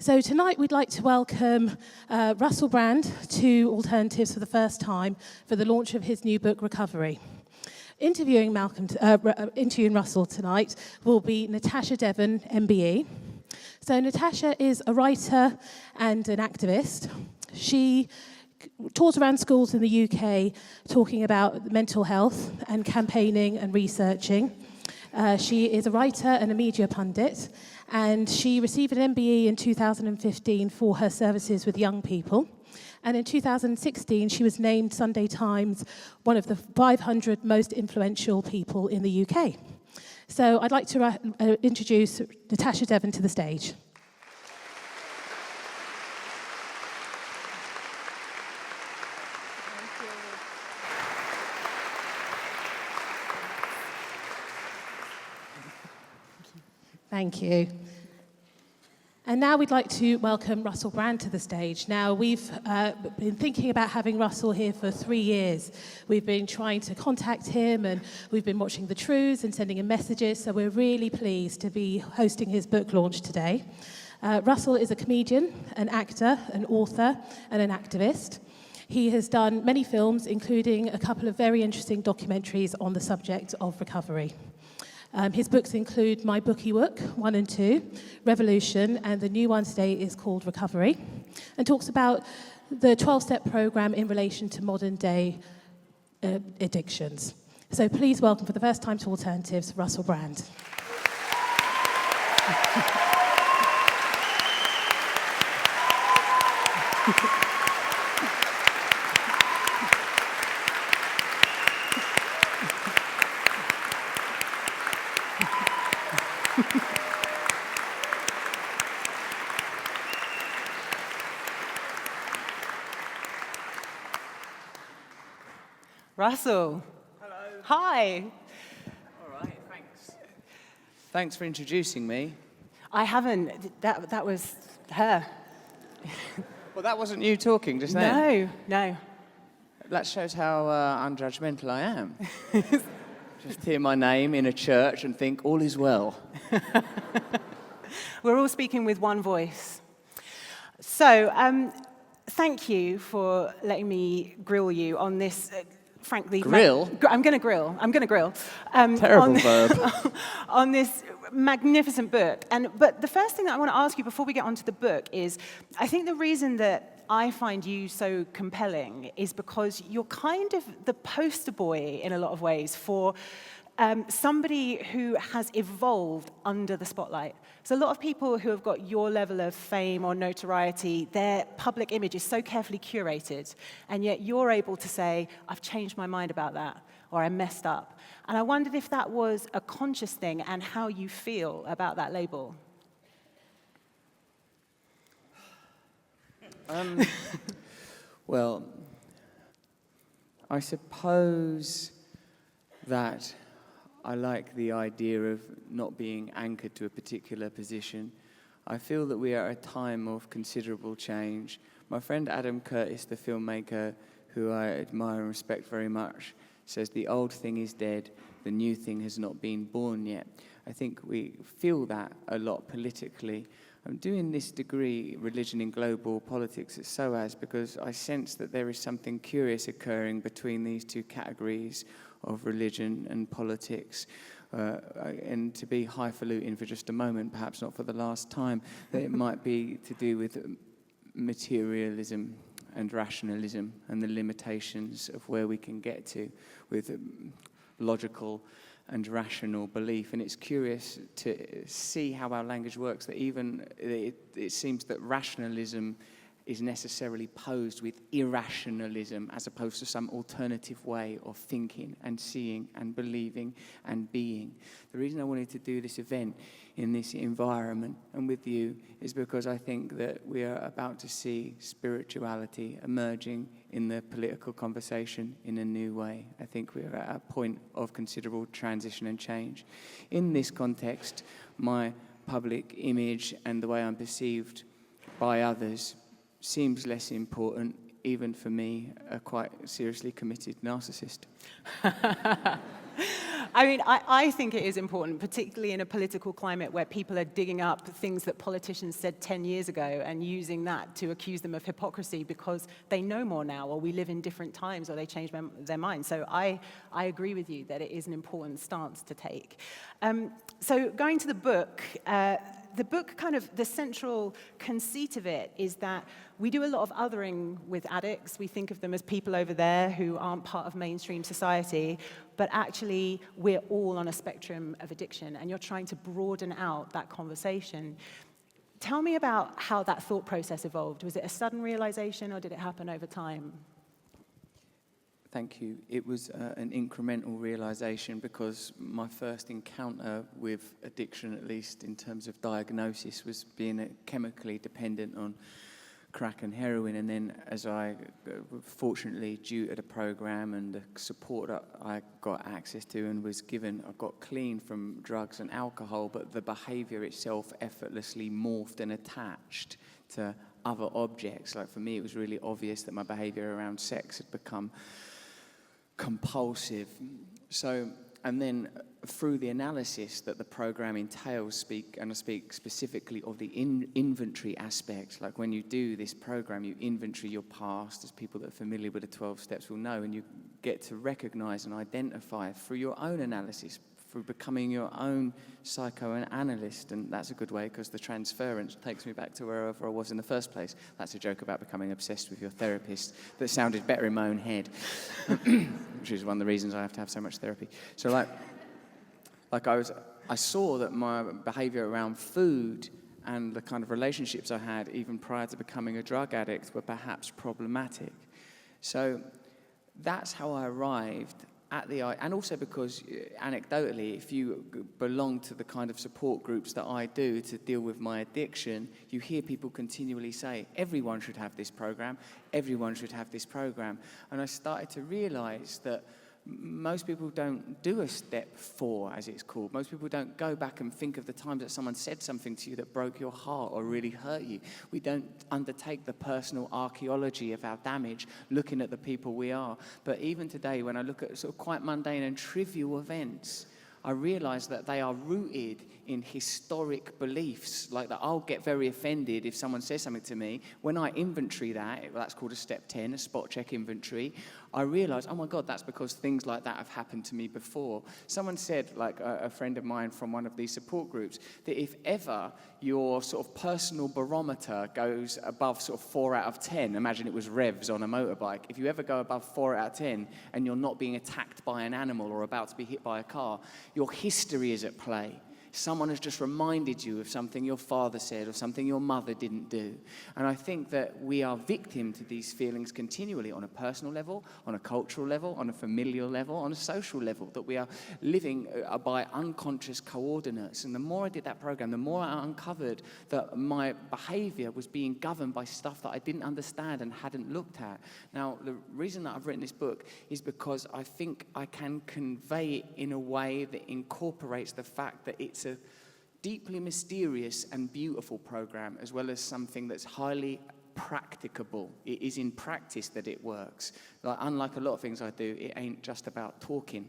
So tonight we'd like to welcome Russell Brand to Alternatives for the first time for the launch of his new book, Recovery. Interviewing Russell tonight will be Natasha Devon, MBE. So Natasha is a writer and an activist. She tours around schools in the UK talking about mental health and campaigning and researching. She is a writer and a media pundit, and she received an MBE in 2015 for her services with young people. And in 2016, she was named Sunday Times one of the 500 most influential people in the UK. So I'd like to introduce Natasha Devon to the stage. Thank you. And now we'd like to welcome Russell Brand to the stage. Now, we've been thinking about having Russell here for 3 years. We've been trying to contact him, and we've been watching the Trews and sending him messages, so we're really pleased to be hosting his book launch today. Russell is a comedian, an actor, an author, and an activist. He has done many films, including a couple of very interesting documentaries on the subject of recovery. His books include My Bookie Book 1 and 2, Revolution, and the new one today is called Recovery, and talks about the 12-step program in relation to modern-day addictions. So please welcome for the first time to Alternatives, Russell Brand. Russell. Hello. Hi. All right, thanks. Thanks for introducing me. I haven't. That was her. Well, that wasn't you talking just then. No. That shows how unjudgmental I am. Just hear my name in a church and think all is well. We're all speaking with one voice. So, thank you for letting me grill you on this. Frankly, Grill? I'm going to grill. Terrible verb. On this magnificent book. But the first thing that I want to ask you before we get onto the book is, I think the reason that I find you so compelling is because you're kind of the poster boy in a lot of ways for somebody who has evolved under the spotlight. So a lot of people who have got your level of fame or notoriety, their public image is so carefully curated, and yet you're able to say, I've changed my mind about that, or I messed up. And I wondered if that was a conscious thing and how you feel about that label. Well, I suppose that I like the idea of not being anchored to a particular position. I feel that we are at a time of considerable change. My friend Adam Curtis, the filmmaker, who I admire and respect very much, says the old thing is dead, the new thing has not been born yet. I think we feel that a lot politically. I'm doing this degree, Religion in Global Politics, at SOAS because I sense that there is something curious occurring between these two categories of religion and politics. And to be highfalutin for just a moment, perhaps not for the last time, that it might be to do with materialism and rationalism and the limitations of where we can get to with logical and rational belief. And it's curious to see how our language works, that even it seems that rationalism is necessarily posed with irrationalism as opposed to some alternative way of thinking and seeing and believing and being. The reason I wanted to do this event in this environment and with you is because I think that we are about to see spirituality emerging in the political conversation in a new way. I think we are at a point of considerable transition and change. In this context, my public image and the way I'm perceived by others seems less important, even for me, a quite seriously committed narcissist. I mean, I think it is important, particularly in a political climate where people are digging up things that politicians said 10 years ago and using that to accuse them of hypocrisy because they know more now, or we live in different times, or they change their minds. So I agree with you that it is an important stance to take. So going to the book kind of, the central conceit of it is that we do a lot of othering with addicts. We think of them as people over there who aren't part of mainstream society, but actually we're all on a spectrum of addiction, and you're trying to broaden out that conversation. Tell me about how that thought process evolved. Was it a sudden realization, or did it happen over time? Thank you. It was an incremental realization, because my first encounter with addiction, at least in terms of diagnosis, was being chemically dependent on crack and heroin. And then as I, fortunately, due to the program and the support that I got access to and was given, I got clean from drugs and alcohol, but the behavior itself effortlessly morphed and attached to other objects. Like, for me, it was really obvious that my behavior around sex had become compulsive. So, and then through the analysis that the program entails, I speak specifically of the inventory aspect. Like, when you do this program, you inventory your past, as people that are familiar with the 12 steps will know, and you get to recognize and identify through your own analysis, through becoming your own psychoanalyst. And that's a good way, because the transference takes me back to wherever I was in the first place. That's a joke about becoming obsessed with your therapist that sounded better in my own head, which is one of the reasons I have to have so much therapy. So I saw that my behavior around food and the kind of relationships I had even prior to becoming a drug addict were perhaps problematic. So that's how I arrived at the, and also because anecdotally, if you belong to the kind of support groups that I do to deal with my addiction, you hear people continually say, everyone should have this program, everyone should have this program. And I started to realize that most people don't do a step 4, as it's called. Most people don't go back and think of the times that someone said something to you that broke your heart or really hurt you. We don't undertake the personal archaeology of our damage, looking at the people we are. But even today, when I look at sort of quite mundane and trivial events, I realize that they are rooted in historic beliefs, like that I'll get very offended if someone says something to me. When I inventory that's called a step 10, a spot check inventory, I realize, oh my God, that's because things like that have happened to me before. Someone said, like a friend of mine from one of these support groups, that if ever your sort of personal barometer goes above sort of 4 out of 10, imagine it was revs on a motorbike, if you ever go above 4 out of 10 and you're not being attacked by an animal or about to be hit by a car, your history is at play. Someone has just reminded you of something your father said or something your mother didn't do. And I think that we are victim to these feelings continually, on a personal level, on a cultural level, on a familial level, on a social level, that we are living by unconscious coordinates. And the more I did that program, the more I uncovered that my behavior was being governed by stuff that I didn't understand and hadn't looked at. Now, the reason that I've written this book is because I think I can convey it in a way that incorporates the fact that it's a deeply mysterious and beautiful program, as well as something that's highly practicable. It is in practice that it works. Like, unlike a lot of things I do, it ain't just about talking.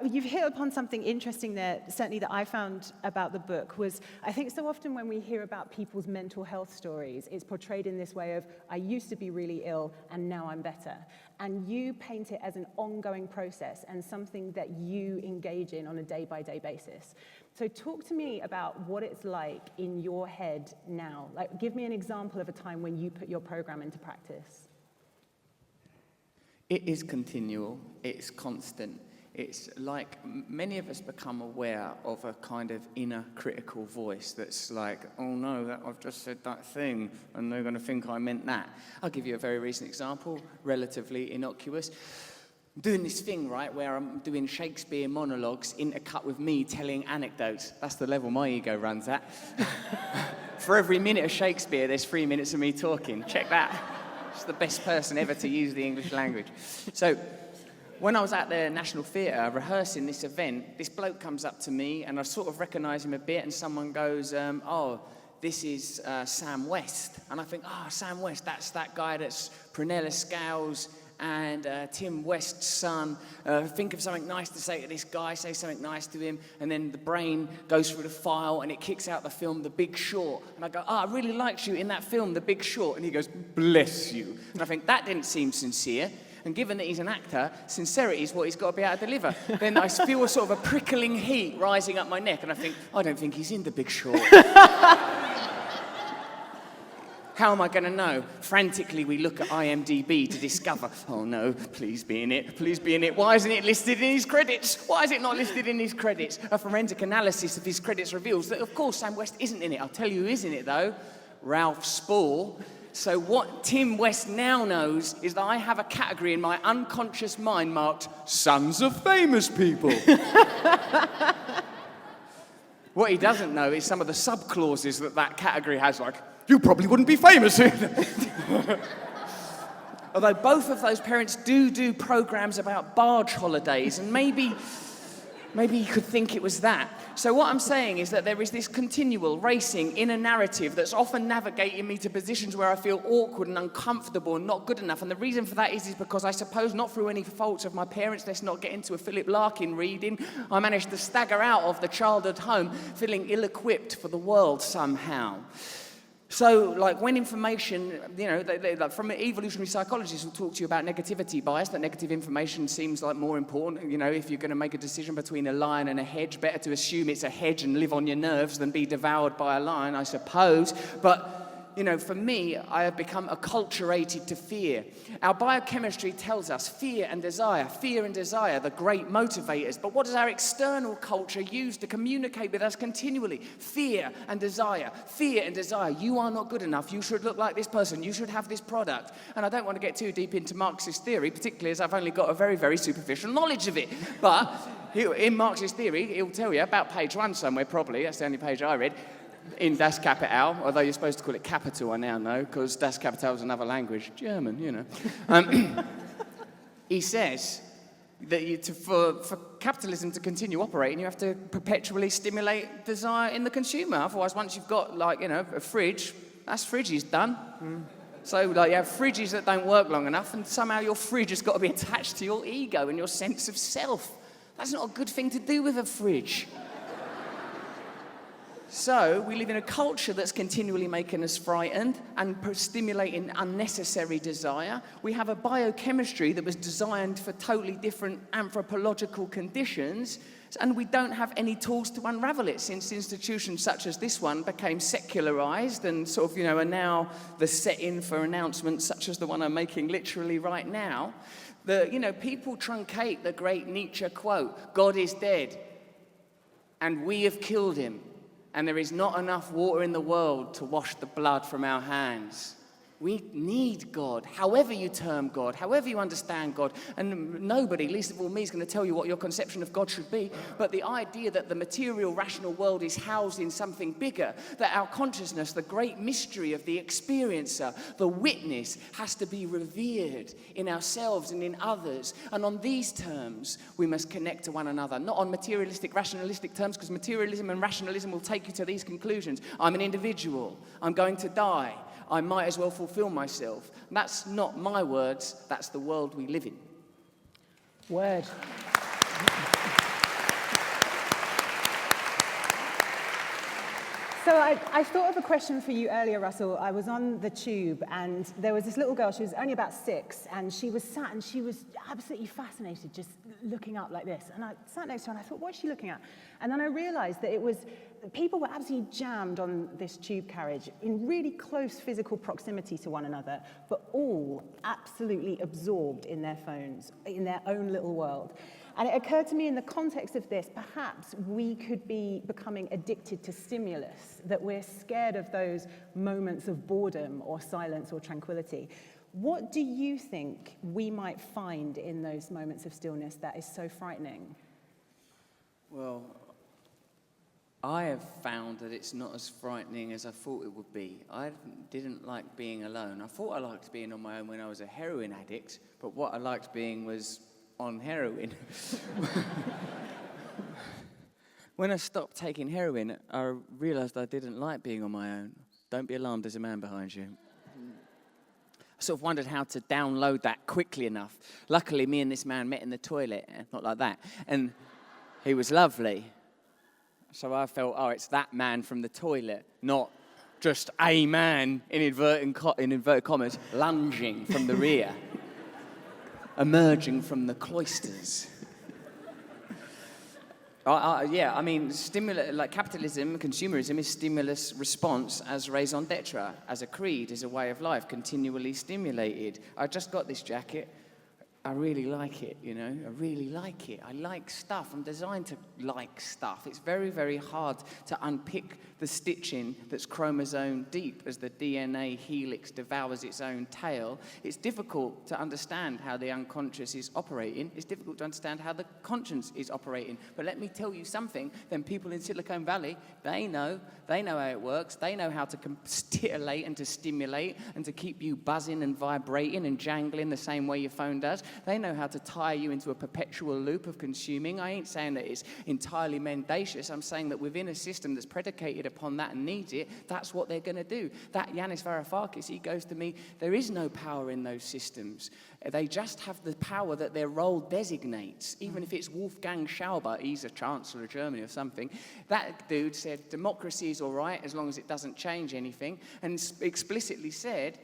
You've hit upon something interesting there, certainly that I found about the book, was I think so often when we hear about people's mental health stories, it's portrayed in this way of, I used to be really ill and now I'm better. And you paint it as an ongoing process and something that you engage in on a day-by-day basis. So talk to me about what it's like in your head now. Like, give me an example of a time when you put your program into practice. It is continual, it's constant. It's like many of us become aware of a kind of inner critical voice that's like, oh no, I've just said that thing and they're going to think I meant that. I'll give you a very recent example, relatively innocuous. I'm doing this thing, right, where I'm doing Shakespeare monologues intercut with me telling anecdotes. That's the level my ego runs at. For every minute of Shakespeare, there's 3 minutes of me talking. Check that. Just the best person ever to use the English language. So, when I was at the National Theatre rehearsing this event, this bloke comes up to me and I sort of recognise him a bit, and someone goes, oh, this is Sam West. And I think, oh, Sam West, that's that guy that's Prunella Scales and Tim West's son, think of something nice to say to this guy, say something nice to him, and then the brain goes through the file and it kicks out the film The Big Short. And I go, I really liked you in that film, The Big Short. And he goes, bless you. And I think, that didn't seem sincere. And given that he's an actor, sincerity is what he's got to be able to deliver. Then I feel a sort of a prickling heat rising up my neck, and I think, I don't think he's in The Big Short. How am I going to know? Frantically, we look at IMDb to discover, oh no, please be in it, please be in it. Why isn't it listed in his credits? Why is it not listed in his credits? A forensic analysis of his credits reveals that, of course, Sam West isn't in it. I'll tell you who is in it, though. Ralph Spall. So what Tim West now knows is that I have a category in my unconscious mind marked Sons of Famous People. What he doesn't know is some of the sub-clauses that category has, like, you probably wouldn't be famous. Although both of those parents do programs about barge holidays, and maybe you could think it was that. So what I'm saying is that there is this continual racing in a narrative that's often navigating me to positions where I feel awkward and uncomfortable and not good enough. And the reason for that is because I suppose, not through any faults of my parents, let's not get into a Philip Larkin reading, I managed to stagger out of the childhood home feeling ill-equipped for the world somehow. So, like, when information, like from evolutionary psychologists will talk to you about negativity bias, that negative information seems like more important. If you're going to make a decision between a lion and a hedge, better to assume it's a hedge and live on your nerves than be devoured by a lion, I suppose. But for me, I have become acculturated to fear. Our biochemistry tells us fear and desire, the great motivators. But what does our external culture use to communicate with us continually? Fear and desire, fear and desire. You are not good enough. You should look like this person. You should have this product. And I don't want to get too deep into Marxist theory, particularly as I've only got a very, very superficial knowledge of it. But in Marxist theory, he'll tell you about page 1 somewhere, probably. That's the only page I read. In Das Kapital, although you're supposed to call it capital, I now know, because Das Kapital is another language, German, He says that for capitalism to continue operating, you have to perpetually stimulate desire in the consumer. Otherwise, once you've got, a fridge, that's fridge is done. So, you have fridges that don't work long enough, and somehow your fridge has got to be attached to your ego and your sense of self. That's not a good thing to do with a fridge. So we live in a culture that's continually making us frightened and stimulating unnecessary desire. We have a biochemistry that was designed for totally different anthropological conditions, and we don't have any tools to unravel it, since institutions such as this one became secularized and are now the set-in for announcements such as the one I'm making literally right now. People truncate the great Nietzsche quote, God is dead, and we have killed him. And there is not enough water in the world to wash the blood from our hands. We need God, however you term God, however you understand God. And nobody, least of all me, is going to tell you what your conception of God should be. But the idea that the material, rational world is housed in something bigger, that our consciousness, the great mystery of the experiencer, the witness, has to be revered in ourselves and in others. And on these terms, we must connect to one another, not on materialistic, rationalistic terms, because materialism and rationalism will take you to these conclusions. I'm an individual. I'm going to die. I might as well fulfill myself. That's not my words, that's the world we live in. Word. So I thought of a question for you earlier, Russell. I was on the tube, and there was this little girl. She was only about 6, and she was sat, and she was absolutely fascinated, just looking up like this. And I sat next to her, and I thought, what is she looking at? And then I realized that people were absolutely jammed on this tube carriage in really close physical proximity to one another, but all absolutely absorbed in their phones, in their own little world. And it occurred to me in the context of this, perhaps we could be becoming addicted to stimulus, that we're scared of those moments of boredom or silence or tranquility. What do you think we might find in those moments of stillness that is so frightening? Well, I have found that it's not as frightening as I thought it would be. I didn't like being alone. I thought I liked being on my own when I was a heroin addict, but what I liked being was on heroin. When I stopped taking heroin, I realized I didn't like being on my own. Don't be alarmed, there's a man behind you. sort of wondered how to download that quickly enough. Luckily, me and this man met in the toilet, not like that, and he was lovely. So I felt, it's that man from the toilet, not just a man, in inverted commas, lunging from the rear, emerging from the cloisters. I mean, like capitalism, consumerism is stimulus response as raison d'etre, as a creed, as a way of life, continually stimulated. I just got this jacket. I really like it, you know. I really like it. I like stuff. I'm designed to like stuff. It's very, very hard to unpick the stitching that's chromosome deep as the DNA helix devours its own tail. It's difficult to understand how the unconscious is operating. It's difficult to understand how the conscience is operating. But let me tell you something, then people in Silicon Valley, they know how it works. They know how to titillate and to stimulate and to keep you buzzing and vibrating and jangling the same way your phone does. They know how to tie you into a perpetual loop of consuming. I ain't saying that it's entirely mendacious. I'm saying that within a system that's predicated upon that and needs it, that's what they're going to do. That Yanis Varoufakis, he goes to me, there is no power in those systems. They just have the power that their role designates. Even if it's Wolfgang Schauber, he's a chancellor of Germany or something, that dude said democracy is all right as long as it doesn't change anything, and explicitly said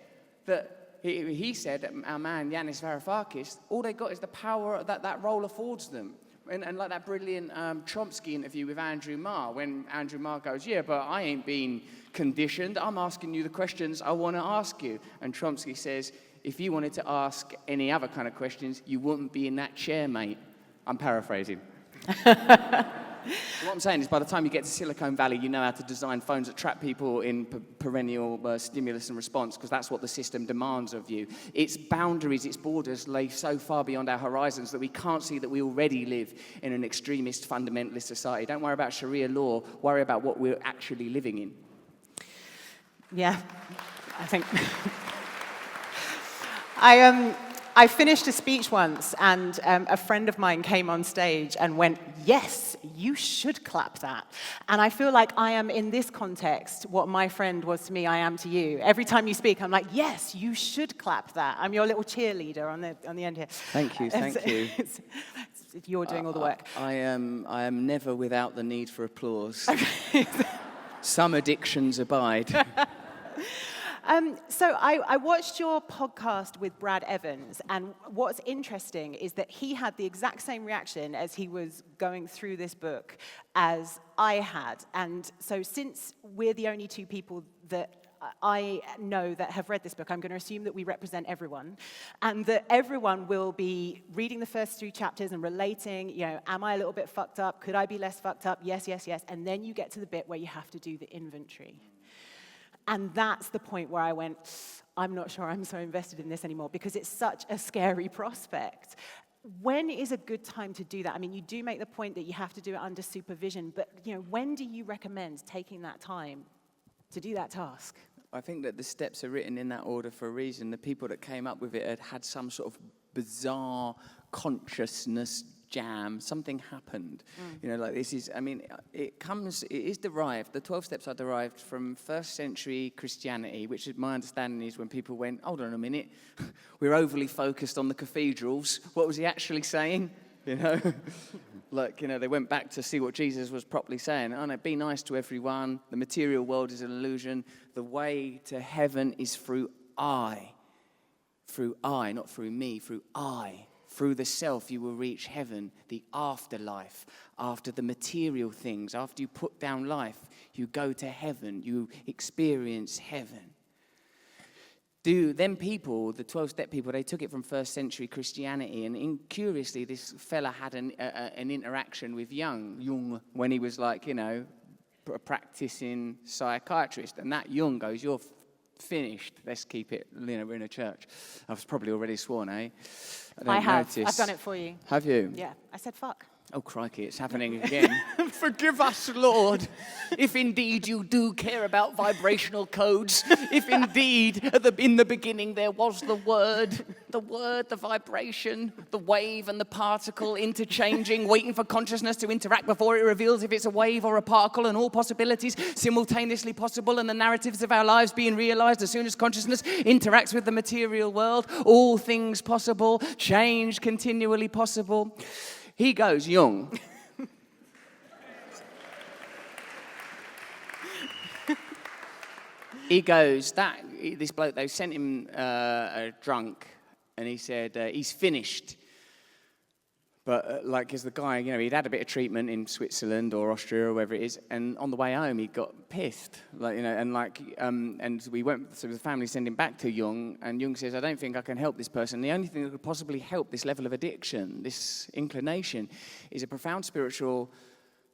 that he said, our man Yanis Varoufakis, all they got is the power that role affords them. And like that brilliant Chomsky interview with Andrew Marr, when Andrew Marr goes, yeah, but I ain't been conditioned. I'm asking you the questions I want to ask you. And Chomsky says, if you wanted to ask any other kind of questions, you wouldn't be in that chair, mate. I'm paraphrasing. What I'm saying is by the time you get to Silicon Valley, you know how to design phones that trap people in perennial stimulus and response, because that's what the system demands of you. Its boundaries, its borders lay so far beyond our horizons that we can't see that we already live in an extremist, fundamentalist society. Don't worry about Sharia law, worry about what we're actually living in. Yeah, I think... I finished a speech once, and a friend of mine came on stage and went, yes, you should clap that. And I feel like I am, in this context, what my friend was to me, I am to you. Every time you speak, I'm like, yes, you should clap that. I'm your little cheerleader on the end here. Thank you, thank you. You're doing all the work. I am never without the need for applause. Okay. Some addictions abide. So I watched your podcast with Brad Evans, and what's interesting is that he had the exact same reaction as he was going through this book as I had. And so since we're the only two people that I know that have read this book, I'm going to assume that we represent everyone, and that everyone will be reading the first 3 chapters and relating, you know, am I a little bit fucked up? Could I be less fucked up? Yes, yes, yes. And then you get to the bit where you have to do the inventory. And that's the point where I went, I'm not sure I'm so invested in this anymore, because it's such a scary prospect. When is a good time to do that? I mean, you do make the point that you have to do it under supervision, but you know, when do you recommend taking that time to do that task? I think that the steps are written in that order for a reason. The people that came up with it had some sort of bizarre consciousness jam. Something happened. You know, like this is, I mean, it is derived, the 12 steps are derived from first century Christianity, which is, my understanding is when people went, hold on a minute, we're overly focused on the cathedrals. What was he actually saying? You know, like, you know, they went back to see what Jesus was properly saying. Oh no, be nice to everyone. The material world is an illusion. The way to heaven is through I, not through me, through I. Through the self, you will reach heaven, the afterlife. After the material things, after you put down life, you go to heaven, you experience heaven. Them people, the 12-step people, they took it from first century Christianity, and curiously, this fella had an interaction with Jung, when he was like, you know, a practicing psychiatrist, and that Jung goes, you're finished, let's keep it, you know, we're in a church. I was probably already sworn, eh? I have. I've done it for you. Have you? Yeah. I said fuck. Oh, crikey, it's happening again. Forgive us, Lord, if indeed you do care about vibrational codes, if indeed in the beginning there was the word, the vibration, the wave and the particle interchanging, waiting for consciousness to interact before it reveals if it's a wave or a particle, and all possibilities simultaneously possible, and the narratives of our lives being realized as soon as consciousness interacts with the material world, all things possible, change continually possible. He goes, Jung. He goes, this bloke, they sent him drunk, and he said, he's finished. But as the guy, he'd had a bit of treatment in Switzerland or Austria or wherever it is, and on the way home he got pissed, and we went. So the family sent him back to Jung, and Jung says, "I don't think I can help this person. The only thing that could possibly help this level of addiction, this inclination, is a profound spiritual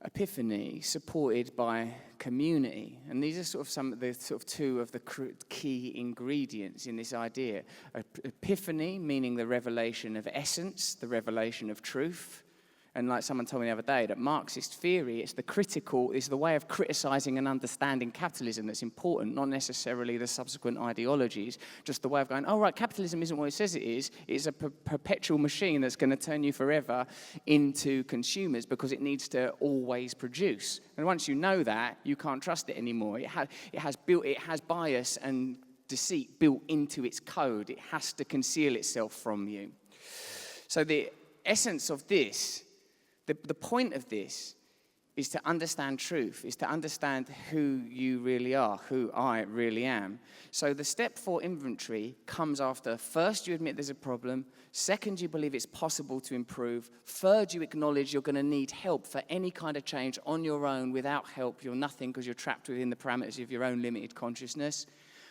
epiphany supported by community." And these are some of the two of the key ingredients in this idea. Epiphany, meaning the revelation of essence, the revelation of truth. And like someone told me the other day, that Marxist theory, it's the way of criticizing and understanding capitalism that's important, not necessarily the subsequent ideologies, just the way of going, oh, right, capitalism isn't what it says it is. It's a perpetual machine that's going to turn you forever into consumers because it needs to always produce. And once you know that, you can't trust it anymore. It has bias and deceit built into its code. It has to conceal itself from you. So the essence of this, the point of this, is to understand truth, is to understand who you really are, who I really am. So the step 4 inventory comes after, first you admit there's a problem, second you believe it's possible to improve, third you acknowledge you're going to need help for any kind of change on your own. Without help you're nothing because you're trapped within the parameters of your own limited consciousness.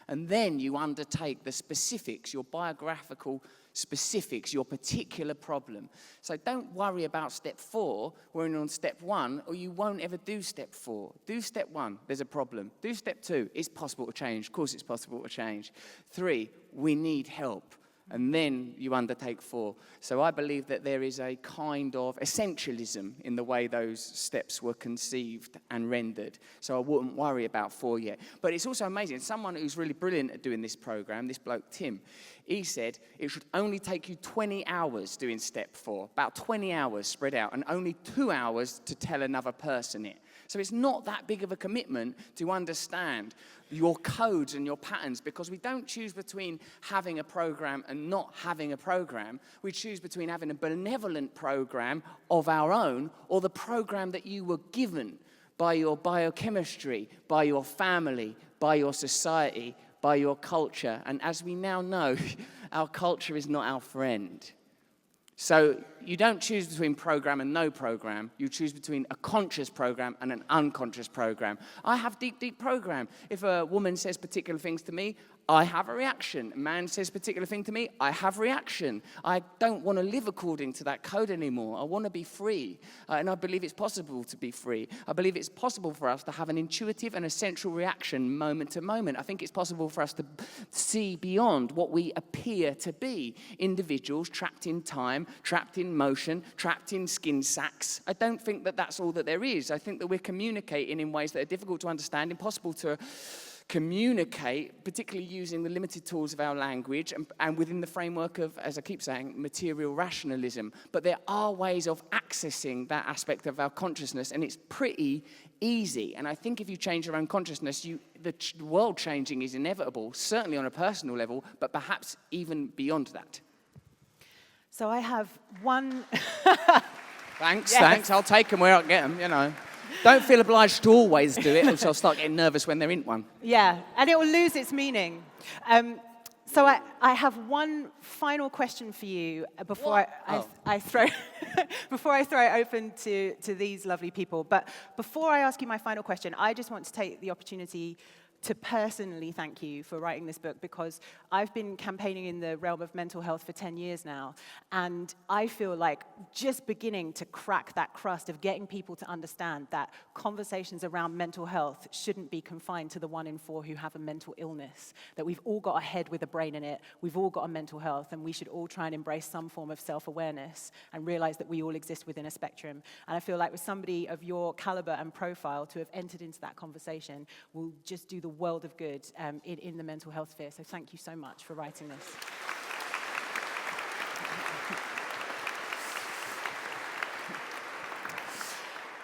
And then you undertake the specifics, your biographical specifics, your particular problem. So don't worry about step 4 when you're on step 1, or you won't ever do step 4. Do step 1, there's a problem. Do step 2, it's possible to change. Of course it's possible to change. 3, we need help. And then you undertake 4. So I believe that there is a kind of essentialism in the way those steps were conceived and rendered. So I wouldn't worry about 4 yet. But it's also amazing. Someone who's really brilliant at doing this program, this bloke Tim, he said it should only take you 20 hours doing step 4, about 20 hours spread out, and only 2 hours to tell another person it. So it's not that big of a commitment to understand your codes and your patterns, because we don't choose between having a program and not having a program. We choose between having a benevolent program of our own or the program that you were given by your biochemistry, by your family, by your society, by your culture. And as we now know, our culture is not our friend. So you don't choose between program and no program. You choose between a conscious program and an unconscious program. I have deep program. If a woman says particular things to me, I have a reaction. A man says a particular thing to me, I have reaction. I don't want to live according to that code anymore. I want to be free. And I believe it's possible to be free. I believe it's possible for us to have an intuitive and essential reaction moment to moment. I think it's possible for us to see beyond what we appear to be. Individuals trapped in time, trapped in motion, trapped in skin sacks. I don't think that that's all that there is. I think that we're communicating in ways that are difficult to understand, impossible to communicate, particularly using the limited tools of our language and within the framework of, as I keep saying, material rationalism. But there are ways of accessing that aspect of our consciousness, and it's pretty easy. And I think if you change your own consciousness, the world changing is inevitable, certainly on a personal level, but perhaps even beyond that. So I have one... Thanks, Yes. thanks. I'll take them where I get them, Don't feel obliged to always do it, else I'll start getting nervous when they're in one. Yeah, and it will lose its meaning. So I have one final question for you before I throw before I throw it open to these lovely people. But before I ask you my final question, I just want to take the opportunity to personally thank you for writing this book, because I've been campaigning in the realm of mental health for 10 years now, and I feel like just beginning to crack that crust of getting people to understand that conversations around mental health shouldn't be confined to the 1 in 4 who have a mental illness, that we've all got a head with a brain in it, we've all got a mental health, and we should all try and embrace some form of self-awareness and realize that we all exist within a spectrum. And I feel like with somebody of your caliber and profile to have entered into that conversation will just do the world of good in the mental health sphere. So thank you so much for writing this.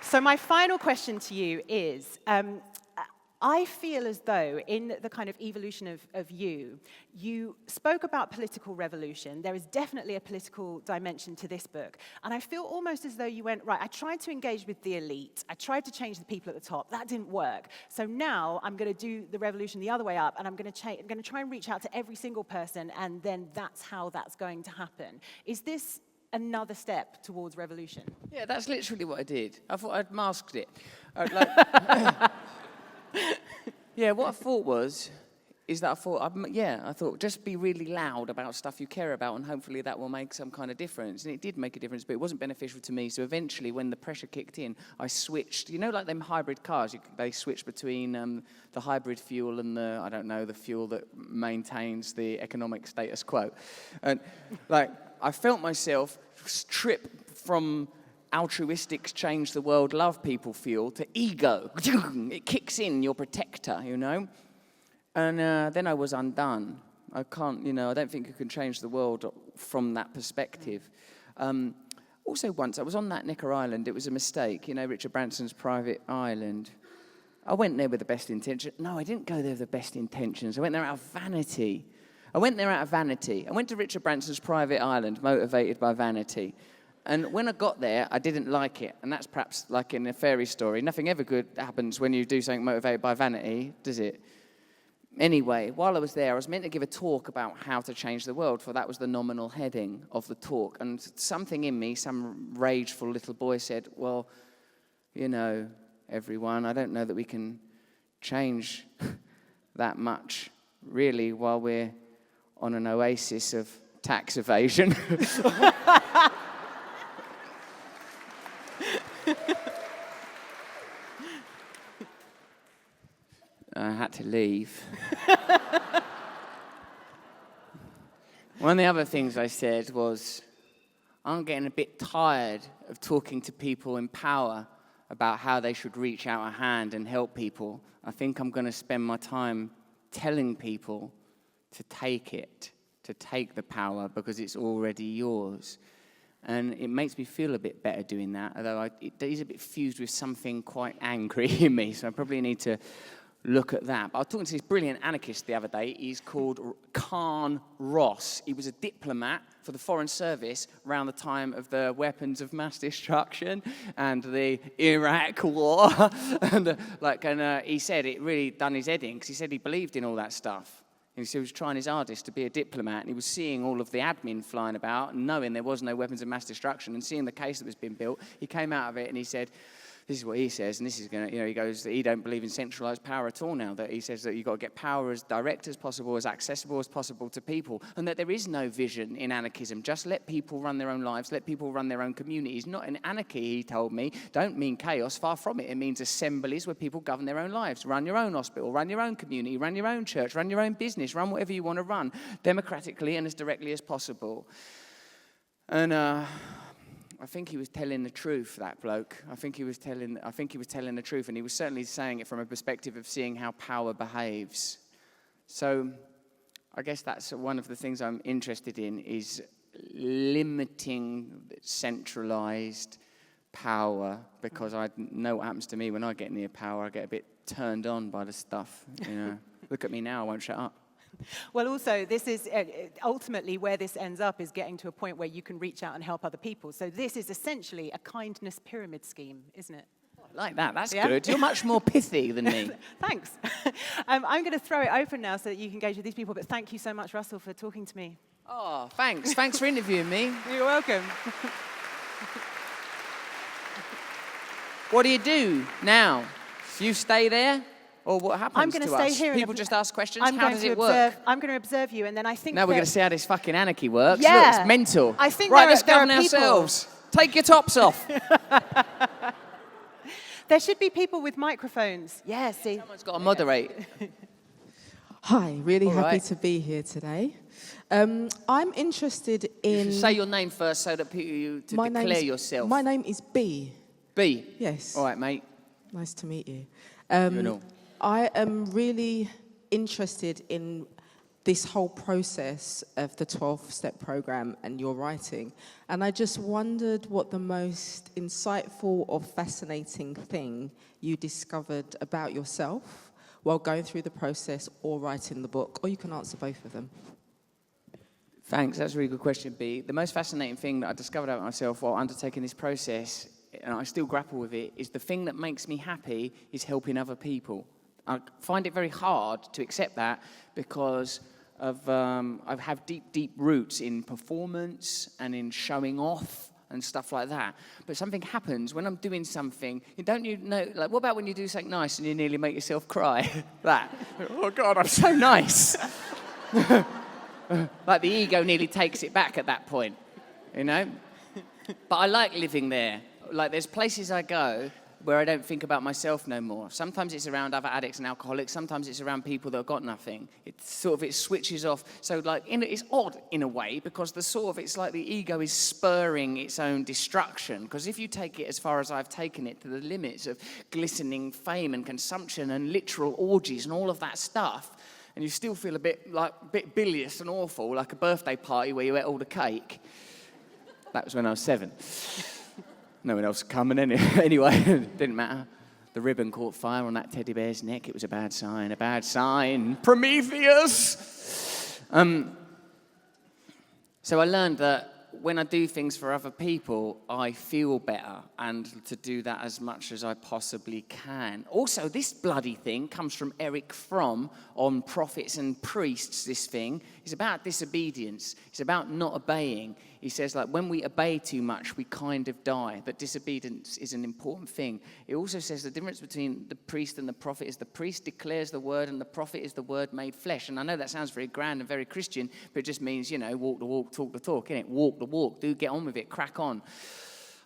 So my final question to you is, I feel as though in the kind of evolution of you spoke about political revolution. There is definitely a political dimension to this book. And I feel almost as though you went, right, I tried to engage with the elite. I tried to change the people at the top. That didn't work. So now I'm going to do the revolution the other way up, and I'm going to try and reach out to every single person, and then that's how that's going to happen. Is this another step towards revolution? Yeah, that's literally what I did. I thought I'd masked it. Yeah, what I thought is that I thought just be really loud about stuff you care about, and hopefully that will make some kind of difference. And it did make a difference, but it wasn't beneficial to me. So eventually, when the pressure kicked in, I switched. You know, like them hybrid cars, they switch between the hybrid fuel and the fuel that maintains the economic status quo. And like, I felt myself trip from altruistic, change the world, love people fuel to ego. It kicks in, your protector, you know? And then I was undone. I don't think you can change the world from that perspective. Also once, I was on that Necker Island, it was a mistake, you know, Richard Branson's private island. I went there with the best intention. No, I didn't go there with the best intentions. I went there out of vanity. I went to Richard Branson's private island, motivated by vanity. And when I got there, I didn't like it. And that's perhaps like in a fairy story. Nothing ever good happens when you do something motivated by vanity, does it? Anyway, while I was there, I was meant to give a talk about how to change the world, for that was the nominal heading of the talk. And something in me, some rageful little boy said, well, you know, everyone, I don't know that we can change that much, really, while we're on an oasis of tax evasion. I had to leave. One of the other things I said was, I'm getting a bit tired of talking to people in power about how they should reach out a hand and help people. I think I'm going to spend my time telling people to take it, to take the power, because it's already yours. And it makes me feel a bit better doing that, although it is a bit fused with something quite angry in me, so I probably need to look at that. But I was talking to this brilliant anarchist the other day. He's called Carney. He was a diplomat for the Foreign Service around the time of the weapons of mass destruction and the Iraq War. and he said it really done his head in, because he said he believed in all that stuff. And he was trying his hardest to be a diplomat, and he was seeing all of the admin flying about, and knowing there was no weapons of mass destruction, and seeing the case that was being built. He came out of it and he said, this is what he says, and this is going to, he goes that he don't believe in centralized power at all now, that he says that you've got to get power as direct as possible, as accessible as possible to people, and that there is no vision in anarchism. Just let people run their own lives, let people run their own communities. Not in anarchy, he told me, don't mean chaos, far from it. It means assemblies where people govern their own lives. Run your own hospital, run your own community, run your own church, run your own business, run whatever you want to run, democratically and as directly as possible. And I think he was telling the truth, that bloke. I think he was telling the truth, and he was certainly saying it from a perspective of seeing how power behaves. So I guess that's one of the things I'm interested in, is limiting centralized power, because I know what happens to me when I get near power. I get a bit turned on by the stuff, you know. Look at me now, I won't shut up. Well, also, this is ultimately where this ends up, is getting to a point where you can reach out and help other people. So this is essentially a kindness pyramid scheme, isn't it? I like that. That's good. You're much more pithy than me. Thanks. I'm going to throw it open now so that you can engage with these people. But thank you so much, Russell, for talking to me. Oh, thanks. Thanks for interviewing me. You're welcome. What do you do now? You stay there, Or what happens I'm going to to stay us? here. People just ask questions. I'm How going does to it work? I'm going to observe you, and then I think Now we're going that- to see how this fucking anarchy works. Yeah. Look, it's mental. I think right, there let's are- there are govern people- ourselves. Take your tops off. There should be people with microphones. Yeah, see. Someone's got to moderate. Hi, really All happy right. to be here today. I'm interested You in... should say your name first so that you declare name's- yourself. My name is B. B. Yes. All right, mate. Nice to meet you. You know. I am really interested in this whole process of the 12-step program and your writing. And I just wondered what the most insightful or fascinating thing you discovered about yourself while going through the process or writing the book, or you can answer both of them. Thanks, that's a really good question, B. The most fascinating thing that I discovered about myself while undertaking this process, and I still grapple with it, is the thing that makes me happy is helping other people. I find it very hard to accept that because I have deep, deep roots in performance and in showing off and stuff like that. But something happens when I'm doing something. Don't you know, like, what about when you do something nice and you nearly make yourself cry? That. Oh, God, I'm so nice. Like the ego nearly takes it back at that point, you know? But I like living there. Like there's places I go where I don't think about myself no more. Sometimes it's around other addicts and alcoholics. Sometimes it's around people that have got nothing. It switches off. So like it's odd in a way because it's like the ego is spurring its own destruction. Because if you take it as far as I've taken it to the limits of glistening fame and consumption and literal orgies and all of that stuff, and you still feel a bit bilious and awful, like a birthday party where you ate all the cake. That was when I was 7. No one else coming anyway. Didn't matter. The ribbon caught fire on that teddy bear's neck. It was a bad sign. A bad sign. Prometheus. So I learned that when I do things for other people, I feel better, and to do that as much as I possibly can. Also, this bloody thing comes from Eric Fromm on prophets and priests, this thing. It's about disobedience. It's about not obeying. He says, like, when we obey too much, we kind of die. That disobedience is an important thing. He also says the difference between the priest and the prophet is the priest declares the word and the prophet is the word made flesh. And I know that sounds very grand and very Christian, but it just means, walk the walk, talk the talk, innit? Walk the walk, do get on with it, crack on.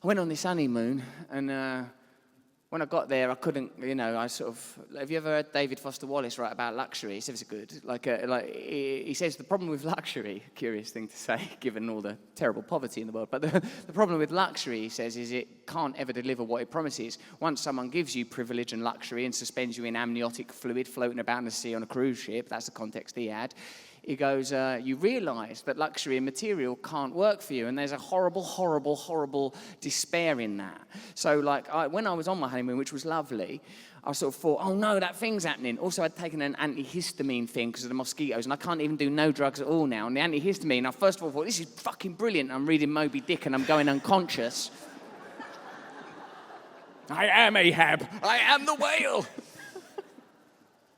I went on this honeymoon, and when I got there, I couldn't, have you ever heard David Foster Wallace write about luxury? He says it's good. He says the problem with luxury, curious thing to say, given all the terrible poverty in the world, but the problem with luxury, he says, is it can't ever deliver what it promises. Once someone gives you privilege and luxury and suspends you in amniotic fluid floating about in the sea on a cruise ship, that's the context he had, he goes, you realise that luxury and material can't work for you, and there's a horrible, horrible, horrible despair in that. So, when I was on my honeymoon, which was lovely, I sort of thought, oh no, that thing's happening. Also, I'd taken an antihistamine thing because of the mosquitoes, and I can't even do no drugs at all now. And the antihistamine, I first of all thought, this is fucking brilliant. I'm reading Moby Dick and I'm going unconscious. I am Ahab. I am the whale.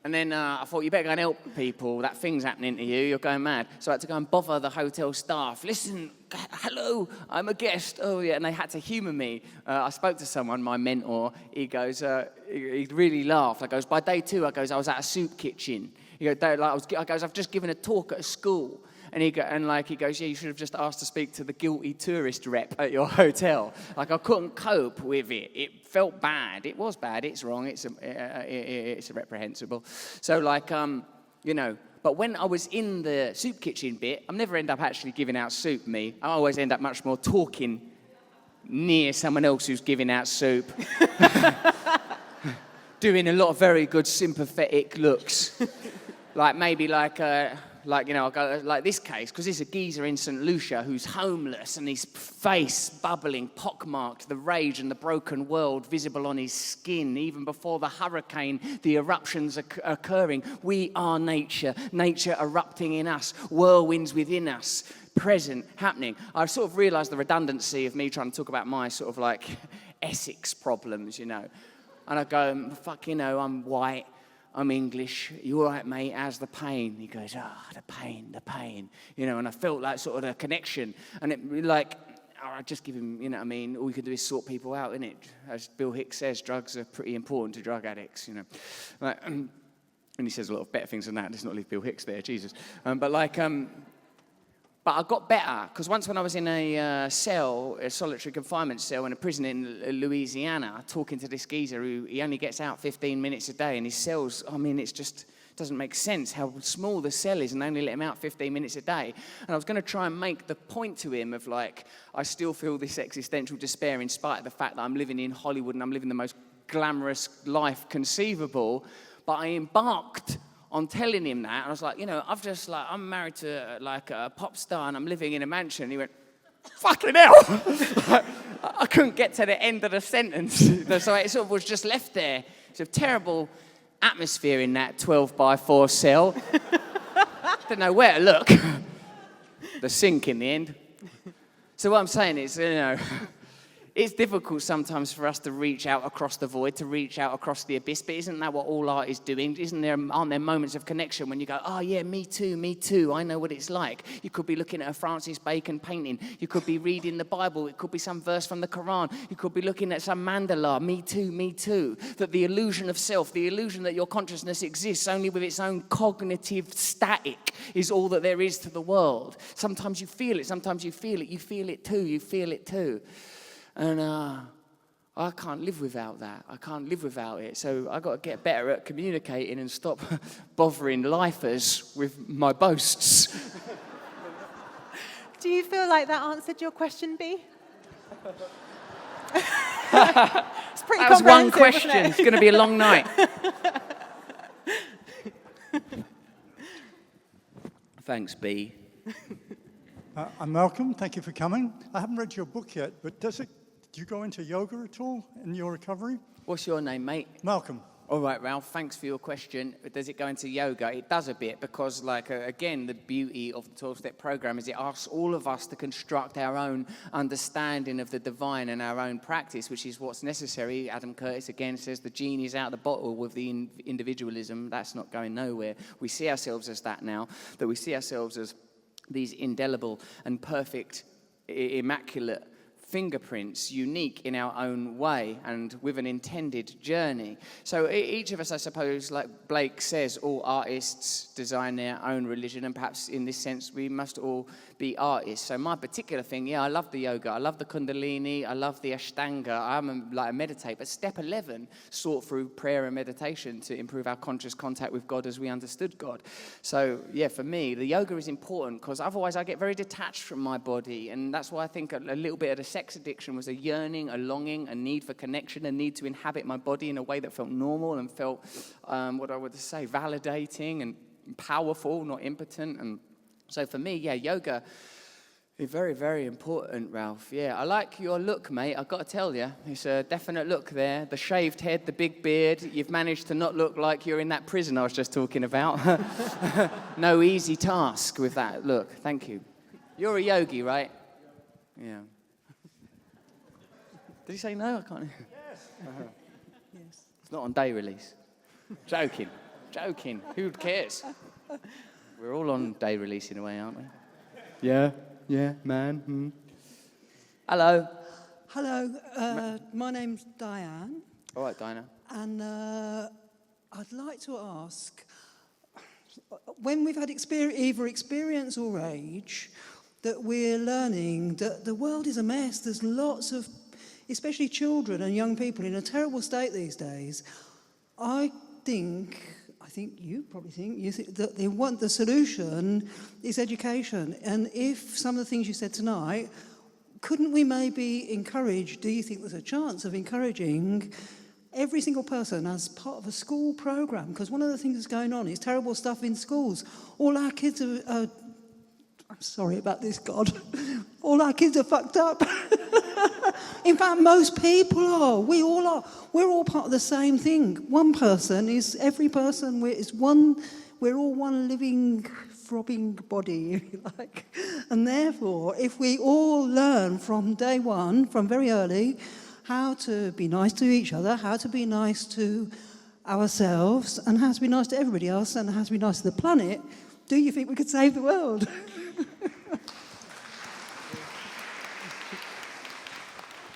And then I thought, you better go and help people. That thing's happening to you. You're going mad. So I had to go and bother the hotel staff. Listen, hello, I'm a guest. Oh, yeah. And they had to humour me. I spoke to someone, my mentor. He goes, he really laughed. I goes, by day 2, I was at a soup kitchen. I goes, I've just given a talk at a school. And he goes, yeah, you should have just asked to speak to the guilty tourist rep at your hotel. I couldn't cope with it. It felt bad. It was bad. It's wrong. It's reprehensible. So, but when I was in the soup kitchen bit, I never end up actually giving out soup, me. I always end up much more talking near someone else who's giving out soup. Doing a lot of very good sympathetic looks. I'll go like this case, because there's a geezer in St. Lucia who's homeless and his face bubbling, pockmarked, the rage and the broken world visible on his skin. Even before the hurricane, the eruptions are occurring. We are nature, nature erupting in us, whirlwinds within us, present, happening. I sort of realised the redundancy of me trying to talk about my sort of like Essex problems, And I go, I'm white. I'm English. You all right, mate? How's the pain? He goes, the pain. And I felt like sort of a connection. And I just give him, you know what I mean, all we can do is sort people out, innit? As Bill Hicks says, drugs are pretty important to drug addicts, you know. Like, and he says a lot of better things than that. Let's not leave Bill Hicks there, Jesus. But I got better, because once when I was in a cell, a solitary confinement cell in a prison in Louisiana, talking to this geezer who he only gets out 15 minutes a day, and his cells, I mean, it's just doesn't make sense how small the cell is and they only let him out 15 minutes a day. And I was going to try and make the point to him of like, I still feel this existential despair in spite of the fact that I'm living in Hollywood and I'm living the most glamorous life conceivable, but I embarked on telling him that. And I was like, you know, I'm married to like a pop star and I'm living in a mansion. He went, fucking hell. I couldn't get to the end of the sentence. So it sort of was just left there. It's a terrible atmosphere in that 12-by-4 cell. Didn't know where to look. The sink in the end. So what I'm saying is, you know, it's difficult sometimes for us to reach out across the void, to reach out across the abyss, but isn't that what all art is doing? Aren't there moments of connection when you go, oh yeah, me too, I know what it's like. You could be looking at a Francis Bacon painting, you could be reading the Bible, it could be some verse from the Quran, you could be looking at some mandala, me too. That the illusion of self, the illusion that your consciousness exists only with its own cognitive static is all that there is to the world. Sometimes you feel it, you feel it too. And I can't live without that. I can't live without it. So I got to get better at communicating and stop bothering lifers with my boasts. Do you feel like that answered your question, B? It's pretty That was one comprehensive, question. wasn't it? It's going to be a long night. Thanks, B. I'm Malcolm. Thank you for coming. I haven't read your book yet, but do you go into yoga at all in your recovery? What's your name, mate? Malcolm. All right, Ralph, thanks for your question. Does it go into yoga? It does a bit because, again, the beauty of the 12-step program is it asks all of us to construct our own understanding of the divine and our own practice, which is what's necessary. Adam Curtis, again, says the genie's out of the bottle with the individualism. That's not going nowhere. We see ourselves as that now, that we see ourselves as these indelible and perfect, immaculate fingerprints, unique in our own way and with an intended journey. So each of us, I suppose, like Blake says, all artists design their own religion, and perhaps in this sense we must all be artists. So my particular thing, I love the yoga, I love the Kundalini, I love the Ashtanga, I meditate, but step 11 sought through prayer and meditation to improve our conscious contact with God as we understood God. So for me, the yoga is important because otherwise I get very detached from my body, and that's why I think a little bit of the sex addiction was a yearning, a longing, a need for connection, a need to inhabit my body in a way that felt normal and felt, validating and powerful, not impotent. And so for me, yoga is very, very important, Ralph. I like your look, mate. I've got to tell you, it's a definite look there. The shaved head, the big beard. You've managed to not look like you're in that prison I was just talking about. No easy task with that look. Thank you. You're a yogi, right? Yeah. Did he say no? I can't. Yes. Yes. It's not on day release. Joking. Who cares? We're all on day release in a way, aren't we? Yeah, man. Hello. Hello. My name's Diane. All right, Dinah. And I'd like to ask, when we've had either experience or age, that we're learning that the world is a mess. There's lots of, especially children and young people, in a terrible state these days. I think you probably think that the solution is education. And if some of the things you said tonight, couldn't we maybe encourage, do you think there's a chance of encouraging every single person as part of a school program? Because one of the things that's going on is terrible stuff in schools. All our kids are I'm sorry about this, God. All our kids are fucked up. In fact, most people are. We all are. We're all part of the same thing. One person is every person. We're all one living, throbbing body, if you like. And therefore, if we all learn from day one, from very early, how to be nice to each other, how to be nice to ourselves, and how to be nice to everybody else, and how to be nice to the planet, do you think we could save the world?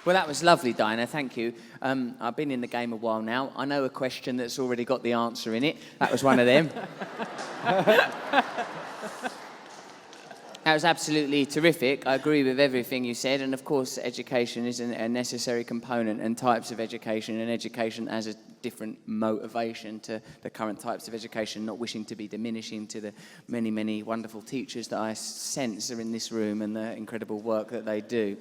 Well, that was lovely, Diana. Thank you. I've been in the game a while now. I know a question that's already got the answer in it. That was one of them. That was absolutely terrific. I agree with everything you said. And, of course, education is a necessary component, and types of education, and education as a different motivation to the current types of education, not wishing to be diminishing to the many, many wonderful teachers that I sense are in this room and the incredible work that they do.